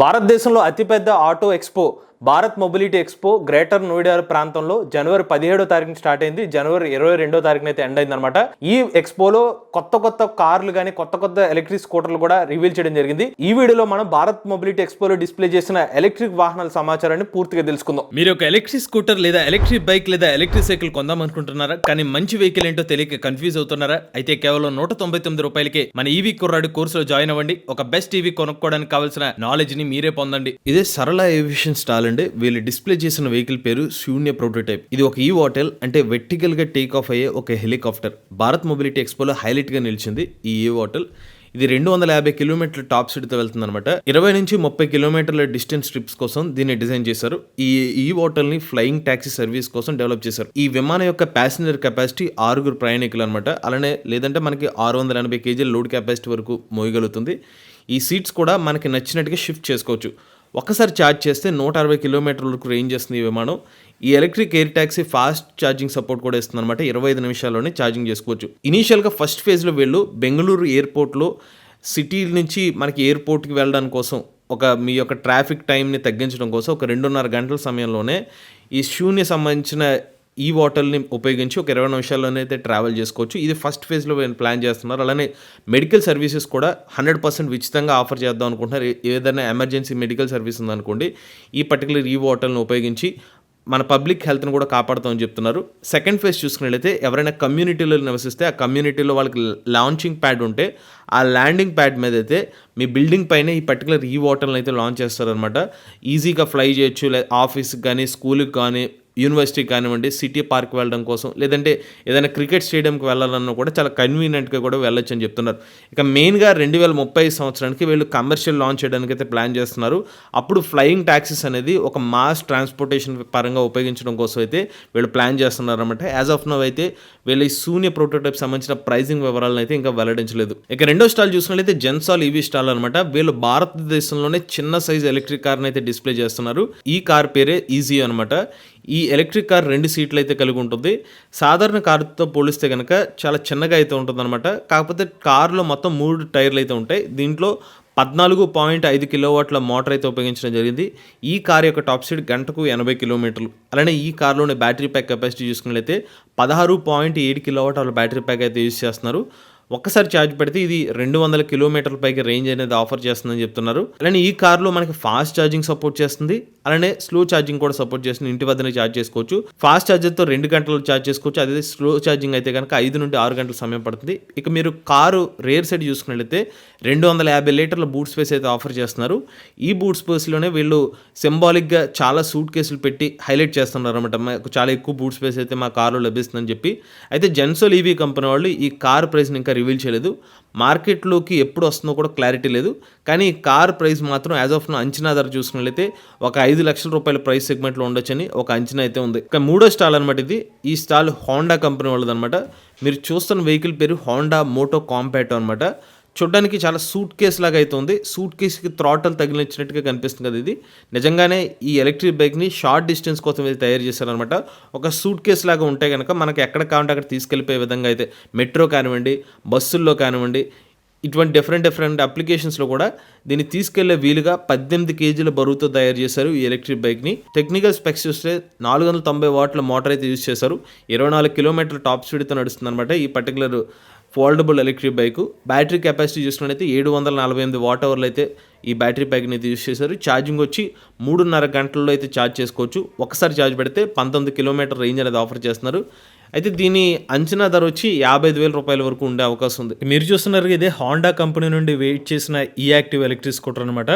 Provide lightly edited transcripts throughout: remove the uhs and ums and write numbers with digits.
భారతదేశంలో అతిపెద్ద auto expo Bharat mobility expo greater Noida ప్రాంతంలో జనవరి 17వ తారీఖున స్టార్ట్ అయింది. జనవరి 22వ తారీఖున అయితే ఎండ్ అయింది అనమాట. ఈ ఎక్స్పోలో కొత్త కార్లు కానీ కొత్త ఎలక్ట్రిక్ స్కూటర్లు కూడా రివీల్ చేయడం జరిగింది. ఈ వీడియోలో మనం భారత్ మొబిలిటీ ఎక్స్పోలో డిస్ప్లే చేసిన ఎలక్ట్రిక్ వాహనాల సమాచారాన్ని పూర్తిగా తెలుసుకుందాం. మీరు ఒక ఎలక్ట్రిక్ స్కూటర్ లేదా ఎలక్ట్రిక్ బైక్ లేదా ఎలక్ట్రిక్ సైకిల్ కొందాం అనుకుంటున్నారా? కానీ మంచి వెహికల్ ఏంటో తెలియక కన్ఫ్యూజ్ అవుతున్నారా? అయితే కేవలం 199 రూపాయలకే మన ఈవీ కుర్రాడు కోర్సులో జాయిన్ అవ్వండి. ఒక బెస్ట్ ఈవీ కొనుక్కోవడానికి కావాల్సిన నాలెడ్జ్ ని మీరే పొందండి. ఇదే సరళ ఏవియేషన్ స్టాల్ అండి. వీళ్ళు డిస్ప్లే చేసిన వెహికల్ పేరు శూన్య ప్రోటోటైప్. ఇది ఒక ఈవాటెల్ అంటే వెర్టికల్ గా టేక్ ఆఫ్ అయ్యే ఒక హెలికాప్టర్. భారత్ మొబిలిటీ ఎక్స్పోలో హైలైట్ గా నిలిచింది ఈ ఈవాటెల్. ఇది 250 కిలోమీటర్ల టాప్ స్పీడ్ తో వెళ్తుంది అనమాట. 20 నుంచి 30 కిలోమీటర్ల డిస్టెన్స్ ట్రిప్స్ కోసం దీన్ని డిజైన్ చేశారు. ఈ హోటల్ ని ఫ్లయింగ్ టాక్సీ సర్వీస్ కోసం డెవలప్ చేశారు. ఈ విమానం యొక్క ప్యాసింజర్ కెపాసిటీ 6 ప్రయాణికులు అనమాట. అలానే లేదంటే మనకి 680 కేజీల లోడ్ కెపాసిటీ వరకు మోయగలుగుతుంది. ఈ సీట్స్ కూడా మనకి నచ్చినట్టుగా షిఫ్ట్ చేసుకోవచ్చు. ఒక్కసారి ఛార్జ్ చేస్తే 160 కిలోమీటర్ల వరకు రేంజ్ చేస్తుంది ఈ విమానం. ఈ electric air taxi fast charging support కూడా ఇస్తుంది అనమాట. 25 నిమిషాల్లోనే ఛార్జింగ్ చేసుకోవచ్చు. ఇనీషియల్గా ఫస్ట్ ఫేజ్లో వీళ్ళు బెంగళూరు ఎయిర్పోర్ట్లో సిటీ నుంచి మనకి ఎయిర్పోర్ట్కి వెళ్ళడానికి కోసం మీ యొక్క ట్రాఫిక్ టైంని తగ్గించడం కోసం ఒక 2.5 గంటల సమయంలోనే ఈ శూన్య సంబంధించిన ఈ హోటల్ని ఉపయోగించి ఒక 20 నిమిషాల్లోనే అయితే ట్రావెల్ చేసుకోవచ్చు. ఇది ఫస్ట్ ఫేజ్లో ప్లాన్ చేస్తున్నారు. అలానే మెడికల్ సర్వీసెస్ కూడా 100% ఉచితంగా ఆఫర్ చేద్దాం అనుకుంటున్నారు. ఏదైనా ఎమర్జెన్సీ మెడికల్ సర్వీస్ ఉందనుకోండి, ఈ పర్టికులర్ ఈ హోటల్ని ఉపయోగించి మన పబ్లిక్ హెల్త్ని కూడా కాపాడుతామని చెప్తున్నారు. సెకండ్ ఫేజ్ చూసుకున్నట్లయితే ఎవరైనా కమ్యూనిటీలో నివసిస్తే ఆ కమ్యూనిటీలో వాళ్ళకి లాంచింగ్ ప్యాడ్ ఉంటే ఆ ల్యాండింగ్ ప్యాడ్ మీద అయితే మీ బిల్డింగ్ పైన ఈ పర్టికులర్ ఈ హోటల్ని అయితే లాంచ్ చేస్తారనమాట. ఈజీగా ఫ్లై చేయొచ్చు. ఆఫీస్కి కానీ స్కూల్కి కానీ యూనివర్సిటీకి కానివ్వండి, సిటీ పార్క్ వెళ్ళడం కోసం, లేదంటే ఏదైనా క్రికెట్ స్టేడియంకి వెళ్ళాలన్నా కూడా చాలా కన్వీనియంట్గా కూడా వెళ్ళొచ్చు అని చెప్తున్నారు. ఇక మెయిన్గా 2030 సంవత్సరానికి వీళ్ళు కమర్షియల్ లాంచ్ చేయడానికి అయితే ప్లాన్ చేస్తున్నారు. అప్పుడు ఫ్లయింగ్ ట్యాక్సీస్ అనేది ఒక మాస్ ట్రాన్స్పోర్టేషన్ పరంగా ఉపయోగించడం కోసం అయితే వీళ్ళు ప్లాన్ చేస్తున్నారు అనమాట. యాజ్ ఆఫ్ నౌ అయితే వీళ్ళు ఈ శూన్య ప్రోటోటైప్ సంబంధించిన ప్రైజింగ్ వివరాలను అయితే ఇంకా వెల్లడించలేదు. ఇక రెండో స్టాల్ చూసుకున్నట్లయితే జెన్సాల్ ఈవీ స్టాల్ అనమాట. వీళ్ళు భారతదేశంలోనే చిన్న సైజ్ ఎలక్ట్రిక్ కార్ని అయితే డిస్ప్లే చేస్తున్నారు. ఈ కార్ పేరే ఈజీ అనమాట. ఈ ఎలక్ట్రిక్ కార్ 2 సీట్లు అయితే కలిగి ఉంటుంది. సాధారణ కారుతో పోలిస్తే కనుక చాలా చిన్నగా అయితే ఉంటుంది అనమాట. కాకపోతే కారులో మొత్తం 3 టైర్లు అయితే ఉంటాయి. దీంట్లో 14.5 కిలోవాట్ల మోటార్ అయితే ఉపయోగించడం జరిగింది. ఈ కార్ యొక్క టాప్ స్పీడ్ గంటకు 80 కిలోమీటర్లు. అలానే ఈ కార్లోని బ్యాటరీ ప్యాక్ కెపాసిటీ చూసుకున్నట్లయితే 16.7 కిలోవాట్ల బ్యాటరీ ప్యాక్ అయితే యూజ్ చేస్తున్నారు. ఒక్కసారి ఛార్జ్ పెడితే ఇది 200 కిలోమీటర్ల పైకి రేంజ్ అనేది ఆఫర్ చేస్తుందని చెప్తున్నారు. అలానే ఈ కార్లో మనకి ఫాస్ట్ ఛార్జింగ్ సపోర్ట్ చేస్తుంది. అలానే స్లో ఛార్జింగ్ కూడా సపోర్ట్ చేస్తుంది. ఇంటి వద్దనే ఛార్జ్ చేసుకోవచ్చు. ఫాస్ట్ ఛార్జర్తో 2 గంటలు ఛార్జ్ చేసుకోవచ్చు. అదే స్లో ఛార్జింగ్ అయితే కనుక 5 నుండి 6 గంటల సమయం పడుతుంది. ఇక మీరు కారు రేర్ సైడ్ చూసుకున్నట్లయితే 250 లీటర్ల బూట్ స్పేస్ అయితే ఆఫర్ చేస్తున్నారు. ఈ బూట్ స్పేస్లోనే వీళ్ళు సింబాలిక్గా చాలా సూట్ కేసులు పెట్టి హైలైట్ చేస్తున్నారు అనమాట. చాలా ఎక్కువ బూట్ స్పేస్ అయితే మా కారులో లభిస్తుందని చెప్పి. అయితే జెన్సోల్ ఈవీ కంపెనీ వాళ్ళు ఈ కార్ ప్రైస్ని ఇంకా రివీల్ చేయలేదు. మార్కెట్లోకి ఎప్పుడు వస్తుందో కూడా క్లారిటీ లేదు. కానీ ఈ కార్ ప్రైస్ మాత్రం యాజ్ ఆఫ్ అంచనా ధర చూసుకున్నట్లయితే ఒక 5 లక్షల రూపాయల ప్రైస్ సెగ్మెంట్లో ఉండొచ్చని ఒక అంచనా అయితే ఉంది. ఇక మూడో స్టాల్ అనమాట ఇది. ఈ స్టాల్ హోండా కంపెనీ వాళ్ళది అనమాట. మీరు చూస్తున్న వెహికల్ పేరు హోండా మోటో కాంపాక్ట్ అనమాట. చూడడానికి చాలా సూట్ కేస్ లాగా అయితే ఉంది. సూట్ కేస్కి థ్రాటల్ తగిలించినట్టుగా కనిపిస్తుంది కదా. ఇది నిజంగానే ఈ ఎలక్ట్రిక్ బైక్ని షార్ట్ డిస్టెన్స్ కోసం అయితే తయారు చేశారనమాట. ఒక సూట్ కేస్ లాగా ఉంటే కనుక మనకి ఎక్కడ కావాలంటే అక్కడ తీసుకెళ్ళిపోయే విధంగా అయితే మెట్రో కానివ్వండి, బస్సుల్లో కానివ్వండి, ఇటువంటి డిఫరెంట్ అప్లికేషన్స్లో కూడా దీన్ని తీసుకెళ్లే వీలుగా 18 కేజీల బరువుతో తయారు చేశారు ఈ ఎలక్ట్రిక్ బైక్ని. టెక్నికల్ స్పెక్స్ చూస్తే 490 వాట్ల మోటార్ అయితే యూజ్ చేశారు. 24 కిలోమీటర్ల టాప్ స్పీడ్తో నడుస్తుంది అనమాట ఈ particular foldable electric bike. Battery capacity చూసుకున్నట్లయితే 748 వాట్ అవర్లు అయితే ఈ బ్యాటరీ ప్యాక్ని అయితే యూజ్ చేశారు. ఛార్జింగ్ వచ్చి 3.5 గంటల్లో అయితే ఛార్జ్ చేసుకోవచ్చు. ఒకసారి ఛార్జ్ పెడితే 19 కిలోమీటర్ రేంజ్ అనేది ఆఫర్ చేస్తున్నారు. అయితే దీని అంచనా ధర వచ్చి 55,000 రూపాయల వరకు ఉండే అవకాశం ఉంది. మీరు చూస్తున్నారు ఇదే హోండా కంపెనీ నుండి వెయిట్ చేసిన ఈ యాక్టివ్ ఎలక్ట్రిక్ స్కూటర్ అనమాట.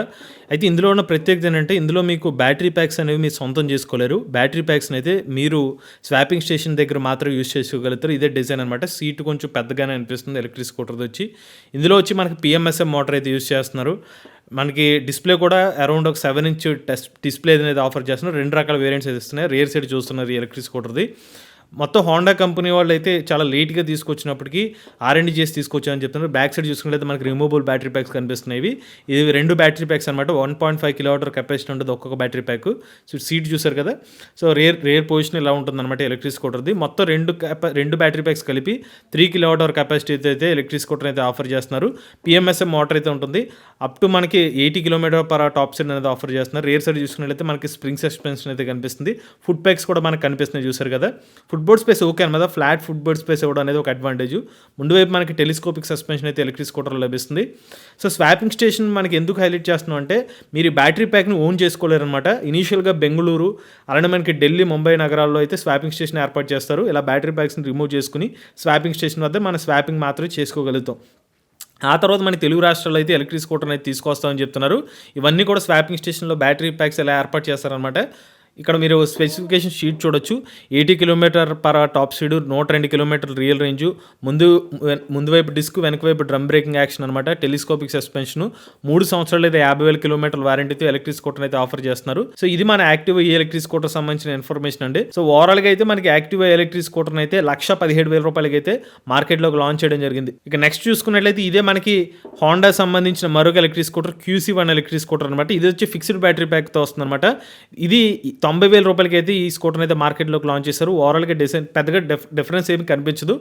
అయితే ఇందులో ఉన్న ప్రత్యేకత ఏంటంటే ఇందులో మీకు బ్యాటరీ ప్యాక్స్ అనేవి మీరు సొంతం చేసుకోలేరు. బ్యాటరీ ప్యాక్స్ని అయితే మీరు స్వాపింగ్ స్టేషన్ దగ్గర మాత్రం యూజ్ చేసుకోగలుగుతారు. ఇదే డిజైన్ అనమాట. సీట్ కొంచెం పెద్దగానే అనిపిస్తుంది ఎలక్ట్రిక్ స్కూటర్ వచ్చి. ఇందులో వచ్చి మనకి PMSM మోటార్ అయితే యూజ్ చేస్తున్నారు. మనకి డిస్ప్లే కూడా అరౌండ్ ఒక 7 ఇంచ్ డిస్ప్లే అనేది ఆఫర్ చేస్తున్నారు. 2 రకాల వేరియంట్స్ అయితే ఇస్తున్నాయి. రేర్ సైడ్ చూస్తున్నారు ఈ ఎలక్ట్రిక్ స్కూటర్ది. మొత్తం హోండా కంపెనీ వాళ్ళు అయితే చాలా లేట్గా తీసుకొచ్చినప్పటికీ R&D చేసి తీసుకొచ్చామని చెప్తున్నారు. బ్యాక్ సైడ్ చూసుకున్నట్లయితే మనకి రిమూవబుల్ బ్యాటరీ ప్యాక్స్ కనిపిస్తున్నాయి. ఇది 2 బ్యాటరీ ప్యాక్స్ అనమాట. 1.5 కిలోవాట్ కెపాసిటీ ఉంటుంది ఒక్కొక్క బ్యాటరీ ప్యాక్. సో సీట్ చూసారు కదా, సో రేర్ పొజిషన్ ఇలా ఉంటుంది అనమాట ఎలక్ట్రిక్ స్కూటర్ది. మొత్తం రెండు బ్యాటరీ ప్యాక్స్ కలిపి 3 కిలోవాట్ అవర్ కెపాసిటీ అయితే ఎలక్ట్రిక్ స్కూటర్ అయితే ఆఫర్ చేస్తున్నారు. PMSM మోటార్ అయితే ఉంటుంది. అప్ టు మనకి 80 km/h టాప్ సైడ్ అనేది ఆఫర్ చేస్తున్నారు. రేర్ సైడ్ చూసుకున్నట్లయితే మనకి స్ప్రింగ్ సస్పెన్షన్ అయితే కనిపిస్తుంది. ఫుట్ ప్యాక్స్ కూడా మనకు కనిపిస్తున్నాయి చూసారు కదా. ఫుట్ బోర్డ్ స్పేస్ ఓకే అనమాట. ఫ్లాట్ ఫుట్ బోర్డ్ స్పేస్ ఇవ్వడం అనేది ఒక అడ్వాంటేజ్. ముందు వైపు మనకి టెలిస్కోపిక్ సస్పెన్షన్ అయితే ఎలక్ట్రిక్ స్కూటర్లో లభిస్తుంది. సో స్వాపింగ్ స్టేషన్ మనకి ఎందుకు హైలైట్ చేస్తున్నాం అంటే, మీరు బ్యాటరీ ప్యాక్ని ఓన్ చేసుకోలేరు అనమాట. ఇనీషియల్గా బెంగళూరు అలానే మనకి ఢిల్లీ, ముంబై నగరాల్లో అయితే స్వాపింగ్ స్టేషన్ ఏర్పాటు చేస్తారు. ఇలా బ్యాటరీ ప్యాక్స్ని రిమూవ్ చేసుకుని స్వాపింగ్ స్టేషన్ వద్ద మన స్వాపింగ్ మాత్రమే చేసుకోగలుగుతాం. ఆ తర్వాత మన తెలుగు రాష్ట్రాల్లో అయితే ఎలక్ట్రిక్ స్కూటర్ అయితే తీసుకొస్తామని చెప్తున్నారు. ఇవన్నీ కూడా స్వాపింగ్ స్టేషన్లో బ్యాటరీ ప్యాక్స్ ఎలా ఏర్పాటు చేస్తారనమాట. ఇక్కడ మీరు స్పెసిఫికేషన్ షీట్ చూడొచ్చు. 80 km/h top speed, 102 km real range, ముందు వైపు డిస్క్, వెనక వైపు డ్రమ్ బ్రేకింగ్ యాక్షన్ అనమాట. టెలిస్కోపిక్ సస్పెన్షన్, 3 సంవత్సరాలు అయితే 50,000 కిలోమీటర్ల వారంటీతో ఎలక్ట్రిక్ స్కూటర్ అయితే ఆఫర్ చేస్తున్నారు. సో ఇది మన యాక్టివ్ ఎలక్ట్రిక్ స్కూటర్ సంబంధించిన ఇన్ఫర్మేషన్ అండి. సో ఓవరాల్గా అయితే మనకి యాక్టివ్ ఎలక్ట్రిక్ స్కూటర్ అయితే 1,17,000 అయితే మార్కెట్లోకి లాంచ్ చేయడం జరిగింది. ఇక నెక్స్ట్ చూసుకున్నట్లయితే ఇదే మనకి హోండా సంబంధించిన మరొక electric scooter QC1 electric scooter అనమాట. ఇది వచ్చి ఫిక్స్డ్ బ్యాటరీ ప్యాక్తో వస్తుంది అనమాట. ఇది 90,000 అయితే ఈ స్కూటర్ అయితే మార్కెట్లోకి లాంచ్ చేశారు. ఓవరాల్గా డిజైన్ పెద్దగా డిఫరెన్స్ ఏమి కనిపించదు.